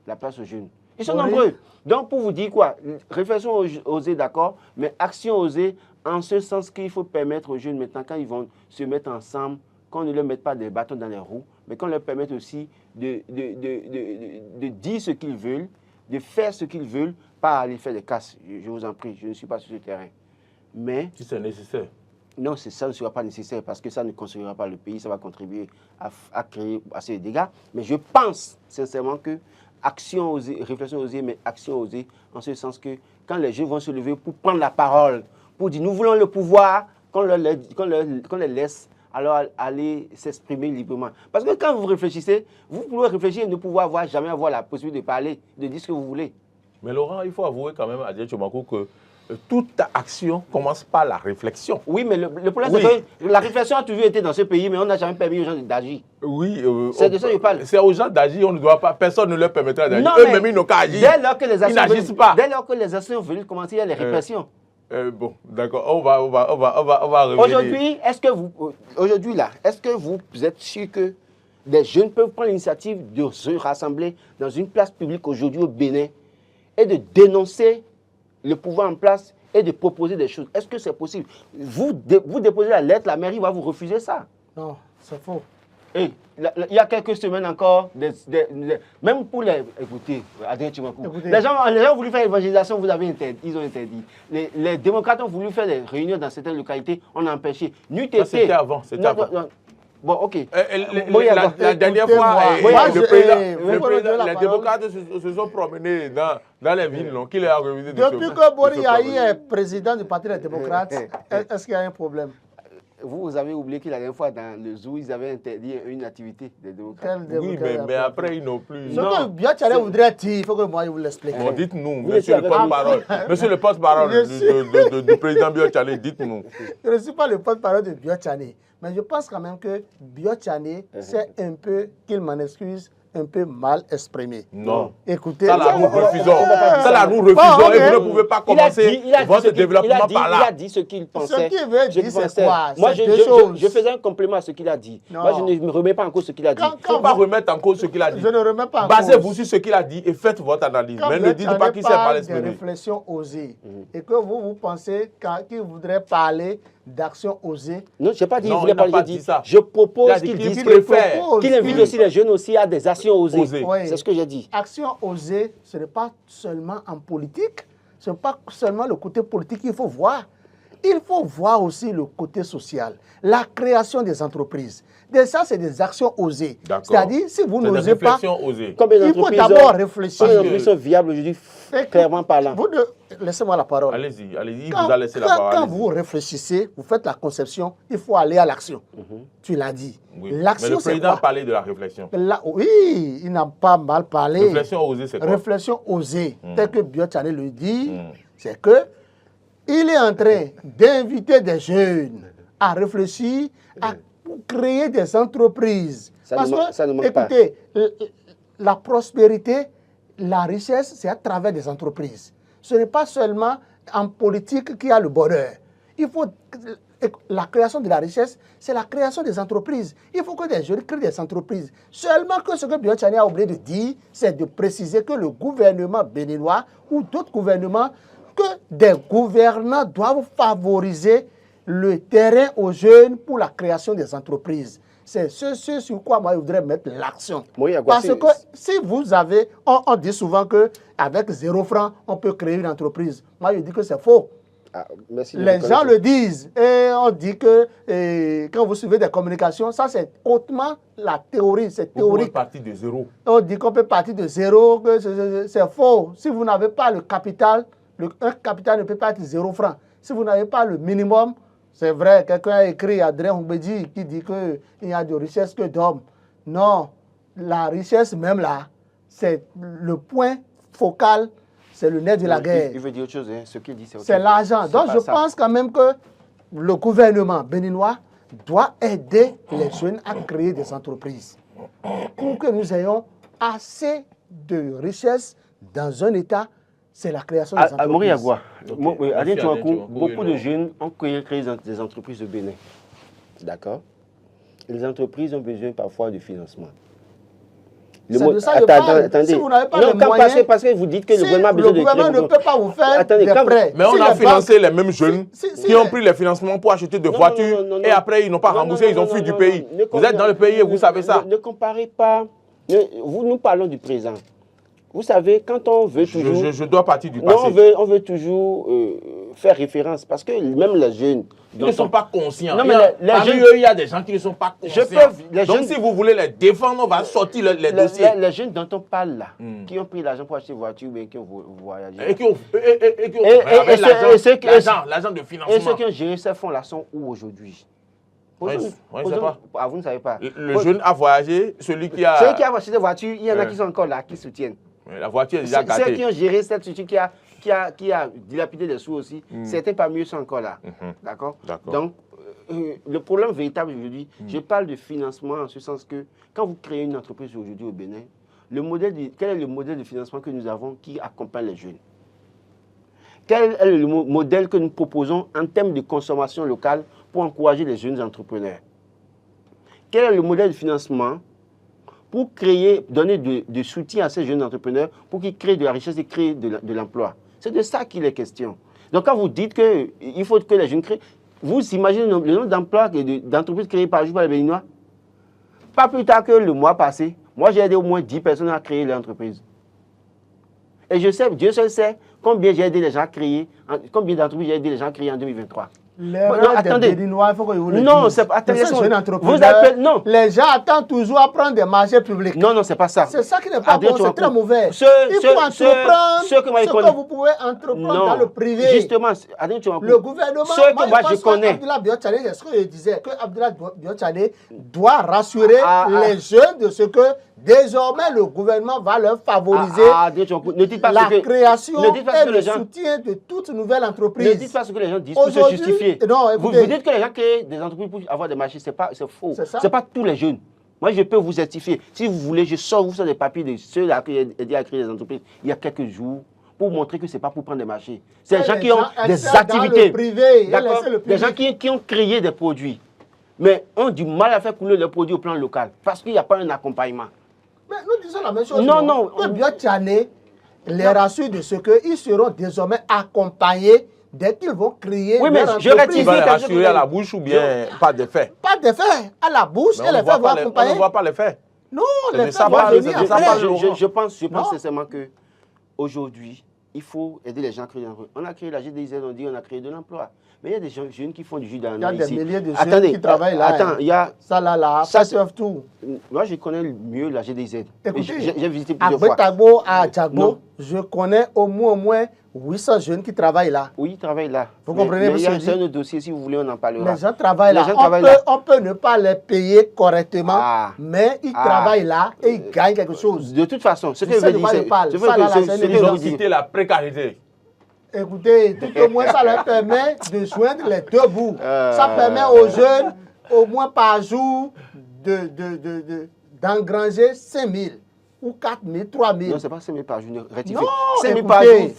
la place aux jeunes. Ils sont nombreux. Donc, pour vous dire quoi, réflexion osée, d'accord, mais action osée, en ce sens qu'il faut permettre aux jeunes maintenant, quand ils vont se mettre ensemble, qu'on ne leur mette pas des bâtons dans les roues, mais qu'on leur permette aussi de dire ce qu'ils veulent, de faire ce qu'ils veulent, pas aller faire des casses. Je vous en prie, je ne suis pas sur ce terrain. Mais... si c'est nécessaire. Non, ça ne sera pas nécessaire parce que ça ne construira pas le pays, ça va contribuer à créer assez de dégâts. Mais je pense sincèrement que action osée, réflexion osée, mais action osée, en ce sens que quand les jeunes vont se lever pour prendre la parole, pour dire nous voulons le pouvoir, qu'on les laisse alors aller s'exprimer librement. Parce que quand vous réfléchissez, vous pouvez réfléchir et ne pouvoir jamais avoir la possibilité de parler, de dire ce que vous voulez. Mais Laurent, il faut avouer quand même à Dieu Tchomakou que toute action commence par la réflexion. Oui, mais le problème, c'est que la réflexion a toujours été dans ce pays, mais on n'a jamais permis aux gens d'agir. Oui, c'est de ça que je parle. C'est aux gens d'agir, on ne doit pas, personne ne leur permettra d'agir. Eux-mêmes, ils n'ont qu'à agir. Dès lors que les actions n'agissent pas. Dès lors que les actions veulent commencer, il y a les répressions. Bon, d'accord, on va revenir. Aujourd'hui, est-ce que vous êtes sûr que des jeunes peuvent prendre l'initiative de se rassembler dans une place publique aujourd'hui au Bénin et de dénoncer le pouvoir en place et de proposer des choses? Est-ce que c'est possible? Vous déposez la lettre, la mairie va vous refuser ça. Non, c'est faux. Et il y a quelques semaines encore, même pour les... Écoutez, Adrien Tchomakou, les gens ont voulu faire l'évangélisation, ils ont interdit. Les démocrates ont voulu faire des réunions dans certaines localités, on a empêché. C'était avant, Bon, ok. La dernière fois, les démocrates se sont promenés dans les villes qui les a révisés. Depuis que Bori Yahi est président du Parti des démocrates, est-ce qu'il y a un problème? Vous avez oublié que la dernière fois, dans le zoo, ils avaient interdit une activité des démocrates. Oui, mais après, ils n'ont plus. Ce que Biotchané voudrait dire, il faut que moi, je vous l'explique. Bon, dites-nous, monsieur le porte-parole. Monsieur le porte-parole du président Biotchané, dites-nous. Je ne suis pas le porte-parole de Biotchané, mais je pense quand même que Biotchané, c'est un peu, qu'il m'en excuse, un peu mal exprimé. Non. Écoutez, ça là, nous refusons. Ça là, nous refusons et vous ne pouvez pas commencer votre développement par là. Il a dit ce qu'il pensait. Ce qu'il veut dire, c'est quoi? Moi, je faisais un complément à ce qu'il a dit. Non. Moi, je ne me remets pas en cause ce qu'il a dit. Il ne faut pas remettre en cause ce qu'il a dit. Je ne remets pas en cause. Basez-vous sur ce qu'il a dit et faites votre analyse. Mais ne dites pas qu'il s'est mal exprimé. Quand des réflexions osées et que vous pensez qu'il voudrait parler d'action osée. Non, je n'ai pas dit qu'il voulait parler, j'ai dit ça. Je propose qu'il dise qu'il invite aussi les jeunes aussi à des actions osées. Oui. C'est ce que j'ai dit. Action osée, ce n'est pas seulement en politique, ce n'est pas seulement le côté politique qu'il faut voir. il faut voir aussi le côté social, la création des entreprises. Ça, c'est des actions osées. C'est-à-dire, si vous n'osez pas, il faut d'abord réfléchir. Combien d'entreprises sont viables aujourd'hui, clairement parlant? Laissez-moi la parole. Allez-y, il vous a laissé la parole. Quand vous réfléchissez, vous faites la conception, il faut aller à l'action. Tu l'as dit. Oui. L'action, mais le président a parlé de la réflexion. Oui, il n'a pas mal parlé. Réflexion osée, c'est quoi? Réflexion osée, tel que Biotchané le dit, c'est que il est en train d'inviter des jeunes à réfléchir, à créer des entreprises. Parce que, écoutez, la prospérité, la richesse, c'est à travers des entreprises. Ce n'est pas seulement en politique qu'il y a le bonheur. Il faut la création de la richesse, c'est la création des entreprises. Il faut que des jeunes créent des entreprises. Seulement que ce que Biotchané a oublié de dire, c'est de préciser que le gouvernement béninois ou d'autres gouvernements, que des gouvernants doivent favoriser le terrain aux jeunes pour la création des entreprises. C'est ce sur quoi moi je voudrais mettre l'action. Parce que si vous avez, on dit souvent qu'avec 0 franc, on peut créer une entreprise. Moi je dis que c'est faux. Les gens le disent et on dit que quand vous suivez des communications, ça c'est hautement la théorie, c'est théorique. On peut partir de zéro. On dit qu'on peut partir de zéro, que c'est faux. Si vous n'avez pas le capital, un capital ne peut pas être 0 franc. Si vous n'avez pas le minimum, c'est vrai, quelqu'un a écrit, Adrien Humbedi, qui dit qu'il y a de richesse que d'hommes. Non, la richesse même là, c'est le point focal, c'est le nerf de la guerre. Il veut dire autre chose, hein. Ce qu'il dit, c'est l'argent. Donc je pense quand même que le gouvernement béninois doit aider les jeunes à créer des entreprises pour que nous ayons assez de richesse dans un État. C'est la création des entreprises. Mori Agua, beaucoup de jeunes ont créé des entreprises au Bénin. D'accord. Les entreprises ont besoin parfois de financement. C'est de ça que je parle. Attendez. Si vous n'avez pas les moyens, parce que vous dites que le gouvernement a besoin de... Le gouvernement ne peut pas vous faire des prêts. Mais on a financé les mêmes jeunes qui ont pris les financements pour acheter des voitures et après ils n'ont pas remboursé, ils ont fui du pays. Vous êtes dans le pays et vous savez ça. Ne comparez pas. Nous parlons du présent. Vous savez, quand on veut toujours... Je dois partir du passé. Non, on veut toujours faire référence, parce que même les jeunes... Ils ne sont pas conscients. Non, mais parmi eux, il y a des gens qui ne sont pas conscients. Donc, si vous voulez les défendre, on va sortir les dossiers. Les jeunes dont on parle là, qui ont pris l'argent pour acheter une voiture, mais qui ont voyagé. Et qui ont l'argent de financement. Et ceux qui ont géré ces fonds-là sont où aujourd'hui? Vous ne savez pas. Le jeune a voyagé, celui qui a... Celui qui a acheté des voitures, il y en a qui sont encore là, qui soutiennent. La voiture est déjà gâtée. Ceux qui ont géré cette structure qui a dilapidé des sous aussi, certains parmi eux sont encore là. D'accord. Donc, le problème véritable aujourd'hui, je parle de financement en ce sens que quand vous créez une entreprise aujourd'hui au Bénin, quel est le modèle de financement que nous avons qui accompagne les jeunes? Quel est le modèle que nous proposons en termes de consommation locale pour encourager les jeunes entrepreneurs? Quel est le modèle de financement pour donner de soutien à ces jeunes entrepreneurs pour qu'ils créent de la richesse et créent de l'emploi? C'est de ça qu'il est question. Donc quand vous dites qu'il faut que les jeunes créent, vous imaginez le nombre d'emplois, d'entreprises créées par jour par les Béninois? Pas plus tard que le mois passé, moi j'ai aidé au moins 10 personnes à créer leur entreprise. Et je sais, Dieu seul sait combien j'ai aidé les gens à créer, combien d'entreprises j'ai aidé les gens à créer en 2023. Attendez. Béninois, il faut que vous le non, dise. c'est pas... Attendez, vous appelez, non. Les gens attendent toujours à prendre des marchés publics. Non, c'est pas ça. C'est ça qui n'est pas bon, c'est très mauvais. Il faut entreprendre ce que vous pouvez entreprendre dans le privé. Justement, le gouvernement, moi je connais. Abdoulaye Biotchané, c'est ce que je disais, que Abdoulaye Biotchané doit rassurer les jeunes de ce que désormais le gouvernement va leur favoriser la création et le soutien de toute nouvelle entreprise. Ne dites pas ce que les gens disent pour se justifier. Non, écoutez, vous dites que les gens créent des entreprises pour avoir des marchés, c'est faux. C'est pas tous les jeunes. Moi, je peux vous certifier. Si vous voulez, je sors vous des papiers de ceux-là qui ont aidé à créer des entreprises il y a quelques jours pour montrer que ce n'est pas pour prendre des marchés. C'est des gens qui ont des activités. Des gens qui ont créé des produits. Mais ont du mal à faire couler leurs produits au plan local parce qu'il n'y a pas un accompagnement. Mais nous disons la même chose. Non. Biotchané les rassure de ce qu'ils seront désormais accompagnés dès qu'ils vont créer. Oui, mais je rectifie. Tu vas les rassurer à la bouche ou bien pas de fait? Pas de fait. À la bouche, et les faits vont accompagner. On ne voit pas les faits. Non, les faits vont venir après. Je pense sincèrement que aujourd'hui, il faut aider les gens à créer de l'emploi. On a créé la GDZ, on dit on a créé de l'emploi. Mais il y a des jeunes qui font du jus d'ananas ici. Il y a des milliers de jeunes qui travaillent là. Attends, il y a... Ça là, ça surfe tout. Moi, je connais mieux la GDZ. Écoutez, j'ai visité plusieurs fois. À Betagbo, à Djagbo, je connais au moins 800 jeunes qui travaillent là. Oui, ils travaillent là. Vous comprenez, mais il y a monsieur? un autre dossier, si vous voulez, on en parlera. Les gens travaillent là. On peut ne pas les payer correctement, mais ils travaillent là et ils gagnent quelque chose. De toute façon, ce que je veux dire, c'est ils ont cité la précarité. Écoutez, tout au moins, ça leur permet de joindre les deux bouts. Ça permet aux jeunes, au moins par jour, d'engranger 5 000 ou 4 000, 3 000. Non, ce n'est pas 5 000 par jour, rectifié. Non, 5 000 par jour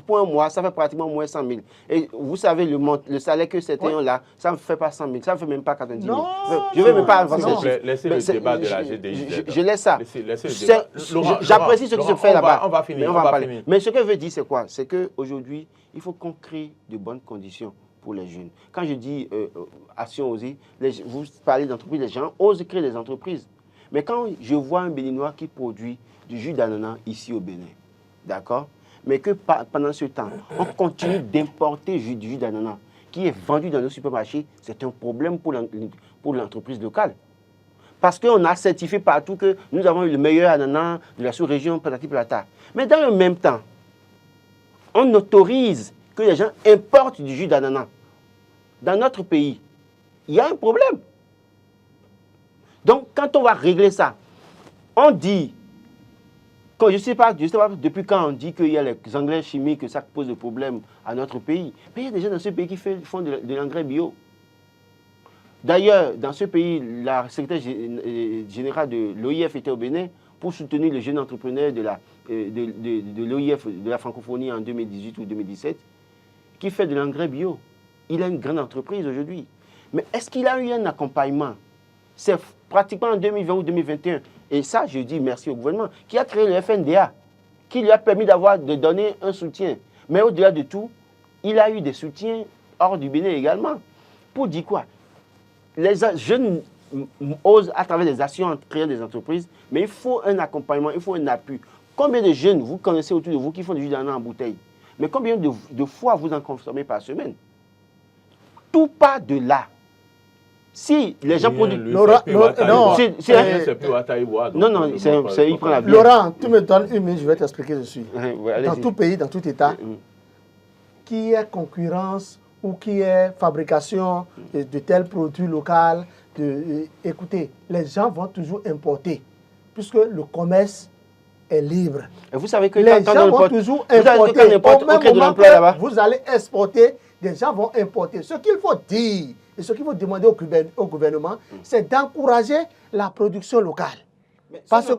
pour un mois, ça fait pratiquement moins 100 000. Et vous savez, le salaire que certains ont là, ça ne fait pas 100 000, ça ne fait même pas 90 000. Non, je ne vais même pas avancer. Laissez le débat de la GDI. Je laisse ça. J'apprécie ce qui se fait là-bas. On va finir. Mais ce que je veux dire, c'est quoi? C'est qu'aujourd'hui, il faut qu'on crée de bonnes conditions pour les jeunes. Quand je dis action osée, vous parlez d'entreprises, les gens osent créer des entreprises. Mais quand je vois un Béninois qui produit du jus d'ananas ici au Bénin, d'accord, mais que pendant ce temps, on continue d'importer du jus d'ananas qui est vendu dans nos supermarchés, c'est un problème pour l'entreprise locale. Parce qu'on a certifié partout que nous avons eu le meilleur ananas de la sous-région Patati Plata. Mais dans le même temps, on autorise que les gens importent du jus d'ananas dans notre pays. Il y a un problème. Donc, quand on va régler ça, on dit, je ne sais pas depuis quand on dit qu'il y a les engrais chimiques, que ça pose des problèmes à notre pays. Mais il y a des gens dans ce pays qui font de l'engrais bio. D'ailleurs, dans ce pays, la secrétaire générale de l'OIF était au Bénin pour soutenir le jeune entrepreneur de l'OIF, de la francophonie en 2018 ou 2017, qui fait de l'engrais bio. Il a une grande entreprise aujourd'hui. Mais est-ce qu'il a eu un accompagnement? C'est pratiquement en 2020 ou 2021. Et ça, je dis merci au gouvernement, qui a créé le FNDA, qui lui a permis de donner un soutien. Mais au-delà de tout, il a eu des soutiens hors du Bénin également. Pour dire quoi? Les jeunes osent à travers des actions créer des entreprises, mais il faut un accompagnement, il faut un appui. Combien de jeunes vous connaissez autour de vous qui font du jus d'ananas en bouteille? Mais combien de fois vous en consommez par semaine? Tout part de là. Si les gens produisent... Non, il prend la bière. Laurent, tu me donnes une minute, je vais t'expliquer dessus. Dans tout pays, dans tout État, qui est concurrence ou qui est fabrication de tels produits locaux, écoutez, les gens vont toujours importer, puisque le commerce est libre. Et vous savez que les gens vont toujours importer. Au même moment que vous allez exporter, des gens vont importer. Ce qu'il faut dire et ce qu'il faut demander au gouvernement, c'est d'encourager la production locale. Parce que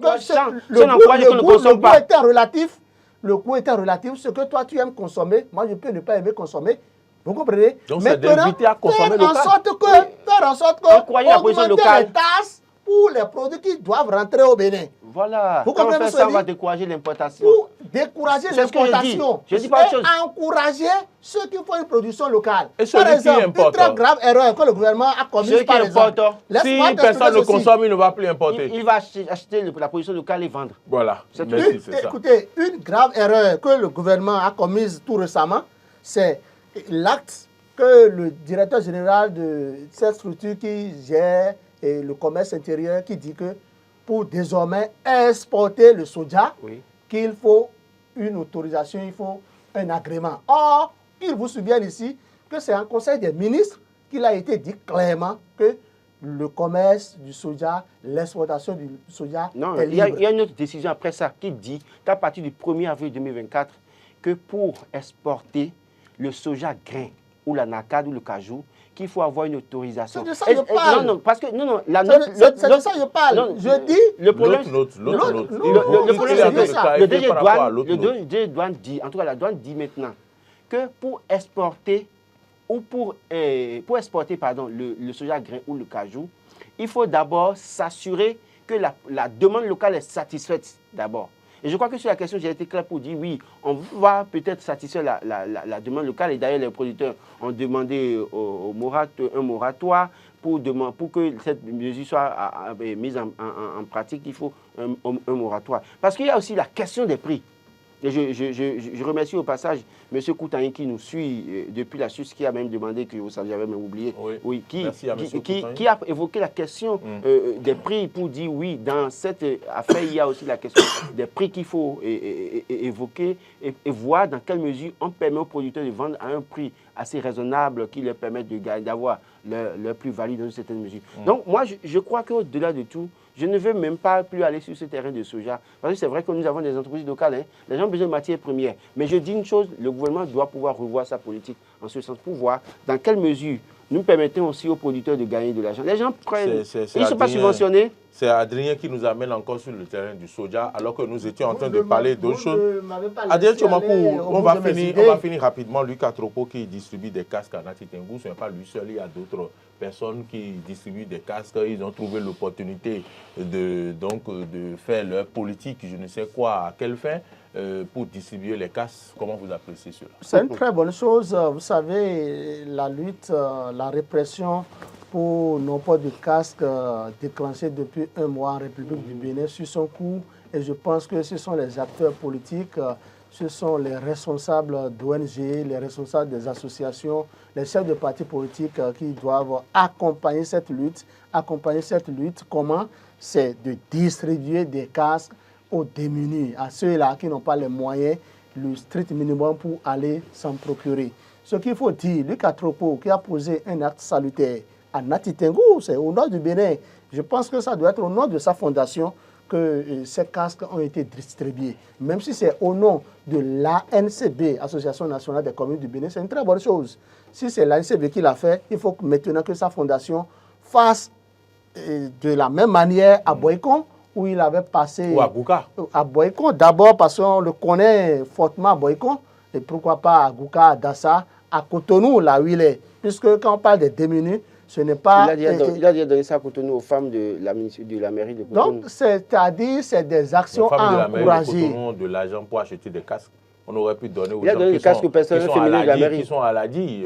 le coût étant relatif, ce que toi tu aimes consommer, moi je peux ne pas aimer consommer. Vous comprenez? Donc c'est d'inviter à consommer local. Faire en sorte que augmenter les taxes pour les produits qui doivent rentrer au Bénin. Voilà. Vous comprenez ce que ça va décourager l'importation. Pour décourager l'importation. Je dis pas autre chose. Encourager ceux qui font une production locale. Et par exemple, une très grave erreur que le gouvernement a commise, par exemple. Si personne ne consomme, il ne va plus importer. Il va acheter la production locale et vendre. Voilà. Écoutez, une grave erreur que le gouvernement a commise tout récemment, c'est l'acte que le directeur général de cette structure qui gère le commerce intérieur qui dit que pour désormais exporter le soja, qu'il faut une autorisation, il faut un agrément. Or, il vous souvient ici que c'est en Conseil des ministres qu'il a été dit clairement que le commerce du soja, l'exportation du soja est libre. Il y a une autre décision après ça qui dit qu'à partir du 1er avril 2024, que pour exporter le soja grain ou la nacade ou le cajou, qu'il faut avoir une autorisation. C'est de ça que je parle. Non, parce que la note... C'est de ça que je parle. Non, je dis... Le problème... Le problème, c'est ça. Le DG douane dit, en tout cas la douane dit maintenant, que pour exporter le soja grain ou le cajou, il faut d'abord s'assurer que la demande locale est satisfaite d'abord. Et je crois que sur la question, j'ai été clair pour dire oui, on va peut-être satisfaire la demande locale. Et d'ailleurs, les producteurs ont demandé un moratoire pour que cette mesure soit mise en pratique. Il faut un moratoire. Parce qu'il y a aussi la question des prix. Et je remercie au passage M. Koutaïn qui nous suit depuis la Suisse, qui a même demandé, que j'avais même oublié, oui, qui a évoqué la question des prix pour dire oui, dans cette affaire, il y a aussi la question des prix qu'il faut évoquer et voir dans quelle mesure on permet aux producteurs de vendre à un prix assez raisonnable qui leur permet d'avoir leur plus-value dans une certaine mesure. Donc moi, je crois qu'au-delà de tout, je ne veux même pas plus aller sur ce terrain de soja. Parce que c'est vrai que nous avons des entreprises locales, hein. Les gens ont besoin de matières premières. Mais je dis une chose, le gouvernement doit pouvoir revoir sa politique en ce sens pour voir dans quelle mesure nous permettons aussi aux producteurs de gagner de l'argent. Les gens prennent, ils ne sont pas subventionnés. C'est Adrien qui nous amène encore sur le terrain du soja, alors que nous étions en train de parler d'autres choses. Adrien Tchomakou, on va finir rapidement. Luc Atropo qui distribue des casques à Nati-Tengou, ce n'est pas lui seul, il y a d'autres personnes qui distribuent des casques. Ils ont trouvé l'opportunité de faire leur politique, je ne sais quoi, à quelle fin, pour distribuer les casques. Comment vous appréciez cela? C'est une très bonne chose. Vous savez, la lutte, la répression pour non port de casque déclenchée depuis un mois en République du Bénin sur son cours. Et je pense que ce sont les acteurs politiques, ce sont les responsables d'ONG, les responsables des associations, les chefs de partis politiques qui doivent accompagner cette lutte. Accompagner cette lutte, comment? C'est de distribuer des casques aux démunis, à ceux-là qui n'ont pas les moyens, le strict minimum pour aller s'en procurer. Ce qu'il faut dire, Luc Atropo, qui a posé un acte salutaire à Nati-Tengou, c'est au nord du Bénin. Je pense que ça doit être au nom de sa fondation que ces casques ont été distribués. Même si c'est au nom de l'ANCB, Association nationale des communes du Bénin, c'est une très bonne chose. Si c'est l'ANCB qui l'a fait, il faut maintenant que sa fondation fasse de la même manière à Boycon, où il avait passé... Ou à Gouka. À Boycon, d'abord parce qu'on le connaît fortement à Boycon, et pourquoi pas à Gouka, à Dassa, à Cotonou, là où il est. Puisque quand on parle des démunis, ce n'est pas... Il a déjà donné ça à Cotonou aux femmes de la mairie de Cotonou. Donc, c'est-à-dire, c'est des actions à encourager. De l'argent pour acheter des casques. On aurait pu donner aux gens qui sont à l'ADI,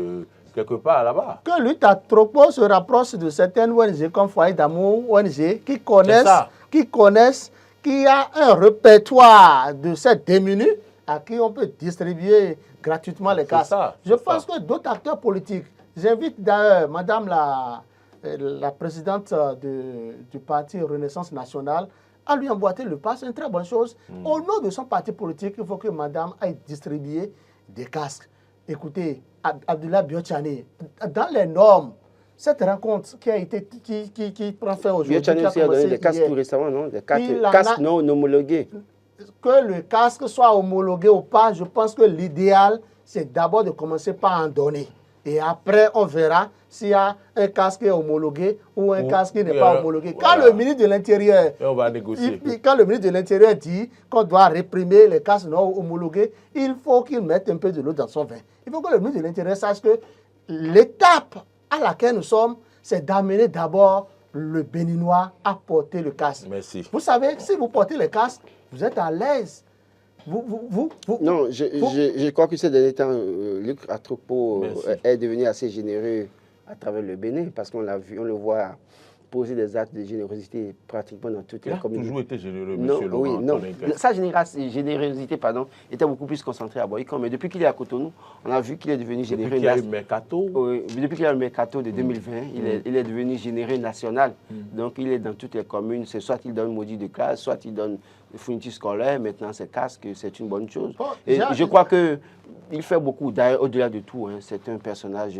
quelque part là-bas. Que Luc Atropo se rapproche de certaines ONG comme Foyer d'Amour, ONG, qui connaissent, qui a un répertoire de ces démunis à qui on peut distribuer gratuitement les casques. Je pense que d'autres acteurs politiques, j'invite d'ailleurs Madame la présidente du parti Renaissance nationale à lui emboîter le pas, c'est une très bonne chose. Au nom de son parti politique, il faut que Madame aille distribuer des casques. Écoutez, Abdullah Biochani, dans les normes, cette rencontre qui prend fin aujourd'hui. Biochani aussi a donné des casques tout récemment, non? Des casques non homologués. Que le casque soit homologué ou pas, je pense que l'idéal, c'est d'abord de commencer par en donner. Et après, on verra s'il y a un casque homologué ou un casque qui n'est pas homologué. Quand le ministre de l'Intérieur... on va négocier. Quand le ministre de l'Intérieur dit qu'on doit réprimer les casques non homologués, il faut qu'il mette un peu de l'eau dans son vin. Il faut que le ministre de l'Intérieur sache que l'étape à laquelle nous sommes, c'est d'amener d'abord le Béninois à porter le casque. Merci. Vous savez, si vous portez le casque, vous êtes à l'aise. Non, je crois que ces derniers temps, Luc Atropo est devenu assez généreux à travers le Bénin, parce qu'on l'a vu, on le voit poser des actes de générosité pratiquement dans toutes les communautés. Il a toujours été généreux, monsieur Laurent. Non. Sa générosité était beaucoup plus concentrée à Boycon, mais depuis qu'il est à Cotonou, on a vu qu'il est devenu généreux. Depuis qu'il y a eu le mercato. Depuis qu'il y a eu le mercato de 2020, il est devenu généreux national. Donc il est dans toutes les communes, soit il donne maudit de classe, soit il donne fourniture scolaire, maintenant c'est casque, c'est une bonne chose. Et je crois qu'il fait beaucoup, d'ailleurs au-delà de tout, c'est un personnage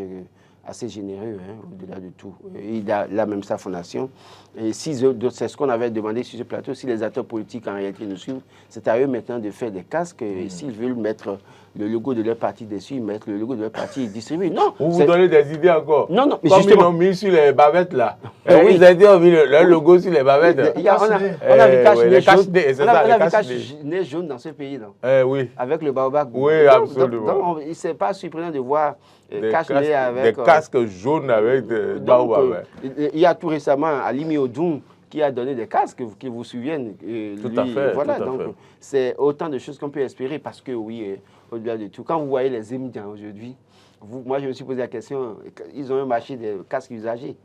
assez généreux, au-delà de tout. Il a même sa fondation. Et si c'est ce qu'on avait demandé sur ce plateau, si les acteurs politiques en réalité nous suivent, c'est à eux maintenant de faire des casques. Et s'ils veulent mettre le logo de leur parti dessus, mettre le logo de leur parti et distribuer. Non. Vous donnez des idées encore. Non. Mais comme justement, ils l'ont mis sur les bavettes là. Oui. Ils ont mis leur logo sur les bavettes. On a vu cache-nez jaune dans ce pays. Oui. Avec le baobab. Oui, absolument. Donc, c'est pas surprenant de voir cache-nez avec... Des casques jaunes avec des baobab. Il y a tout récemment Alimi Odoum qui a donné des casques qui vous souviennent. Tout à fait. Voilà, donc c'est autant de choses qu'on peut espérer parce que oui, au-delà de tout, quand vous voyez les émigrants aujourd'hui, moi je me suis posé la question, ils ont un marché de casques usagés.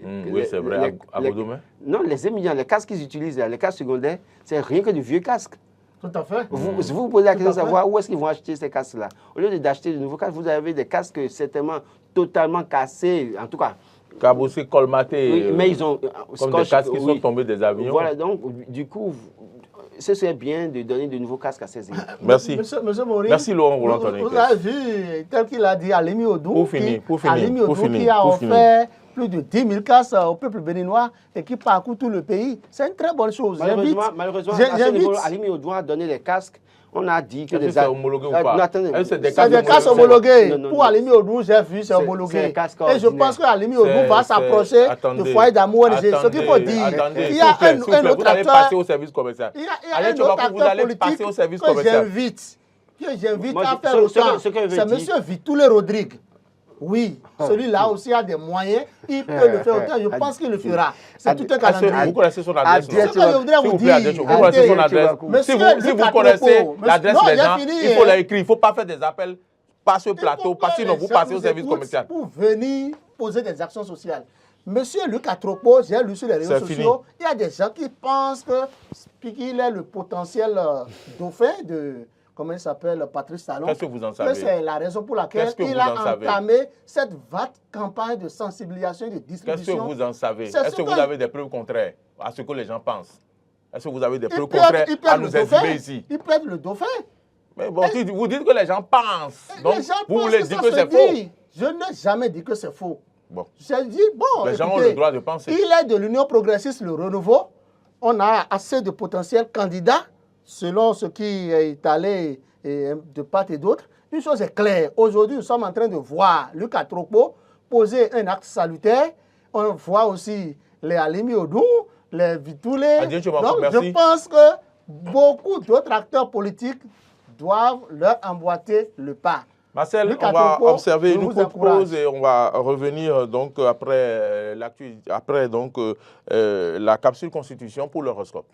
Oui, c'est vrai, à Bodomé. Non, les émigrants, les casques qu'ils utilisent, les casques secondaires, c'est rien que de vieux casques. Tout à fait. Vous vous posez la question de savoir où est-ce qu'ils vont acheter ces casques-là. Au lieu d'acheter de nouveaux casques, vous avez des casques certainement totalement cassés, en tout cas. Cabossé, colmaté, oui, mais ils ont comme des casques qui sont tombés des avions. Voilà, donc du coup, ce serait bien de donner de nouveaux casques à ces élèves. Merci. Monsieur Maurice, merci Laurent Roland-Tonné. Vous avez vu, tel qu'il a dit, Alimi Odou, qui a offert plus de 10 000 casques au peuple béninois et qui parcourt tout le pays. C'est une très bonne chose. Malheureusement, Alimi Odou a donné les casques. On a dit que c'est homologué ou pas? C'est des casques homologués. Pour Alimi Odou, j'ai vu, c'est homologué. Et je pense que Alimi Odou va s'approcher du foyer d'amour ONG. Ce qu'il faut dire, il y a un autre acteur. Il y a un autre acteur politique que j'invite à faire autant. C'est M. Vitoulé Rodrigue. Oui, celui-là aussi a des moyens, il peut le faire autant, je pense qu'il le fera. C'est tout un calendrier. Vous connaissez son adresse? C'est ce que je voudrais vous dire. Vous connaissez son adresse? Si vous connaissez l'adresse des gens, il faut l'écrire. Il ne faut pas faire des appels par ce plateau, parce que sinon vous passez au service commercial. Pour venir poser des actions sociales. Monsieur Luc Atropo, j'ai lu sur les réseaux sociaux, il y a des gens qui pensent qu'il est le potentiel dauphin de... Comment il s'appelle, Patrice Talon. Qu'est-ce que vous en savez? C'est la raison pour laquelle il a entamé cette vaste campagne de sensibilisation et de distribution. Qu'est-ce que vous en savez? Est-ce que vous avez des preuves contraires à ce que les gens pensent? Est-ce que vous avez des preuves contraires à nous exhiber ici? Il plaide le dauphin. Mais bon, vous dites que les gens pensent. Donc, vous voulez dire que c'est faux? Je n'ai jamais dit que c'est faux. Bon. J'ai dit, bon, les gens ont le droit de penser. Il est de l'Union progressiste, le renouveau. On a assez de potentiels candidats. Selon ce qui est allé de part et d'autre, une chose est claire. Aujourd'hui, nous sommes en train de voir Luc Atropo poser un acte salutaire. On voit aussi les Alimi Odou, les Vitoulé. Donc, je pense que beaucoup d'autres acteurs politiques doivent leur emboîter le pas. Marcel, on va observer une courte pause et on va revenir donc après la capsule Constitution pour l'horoscope.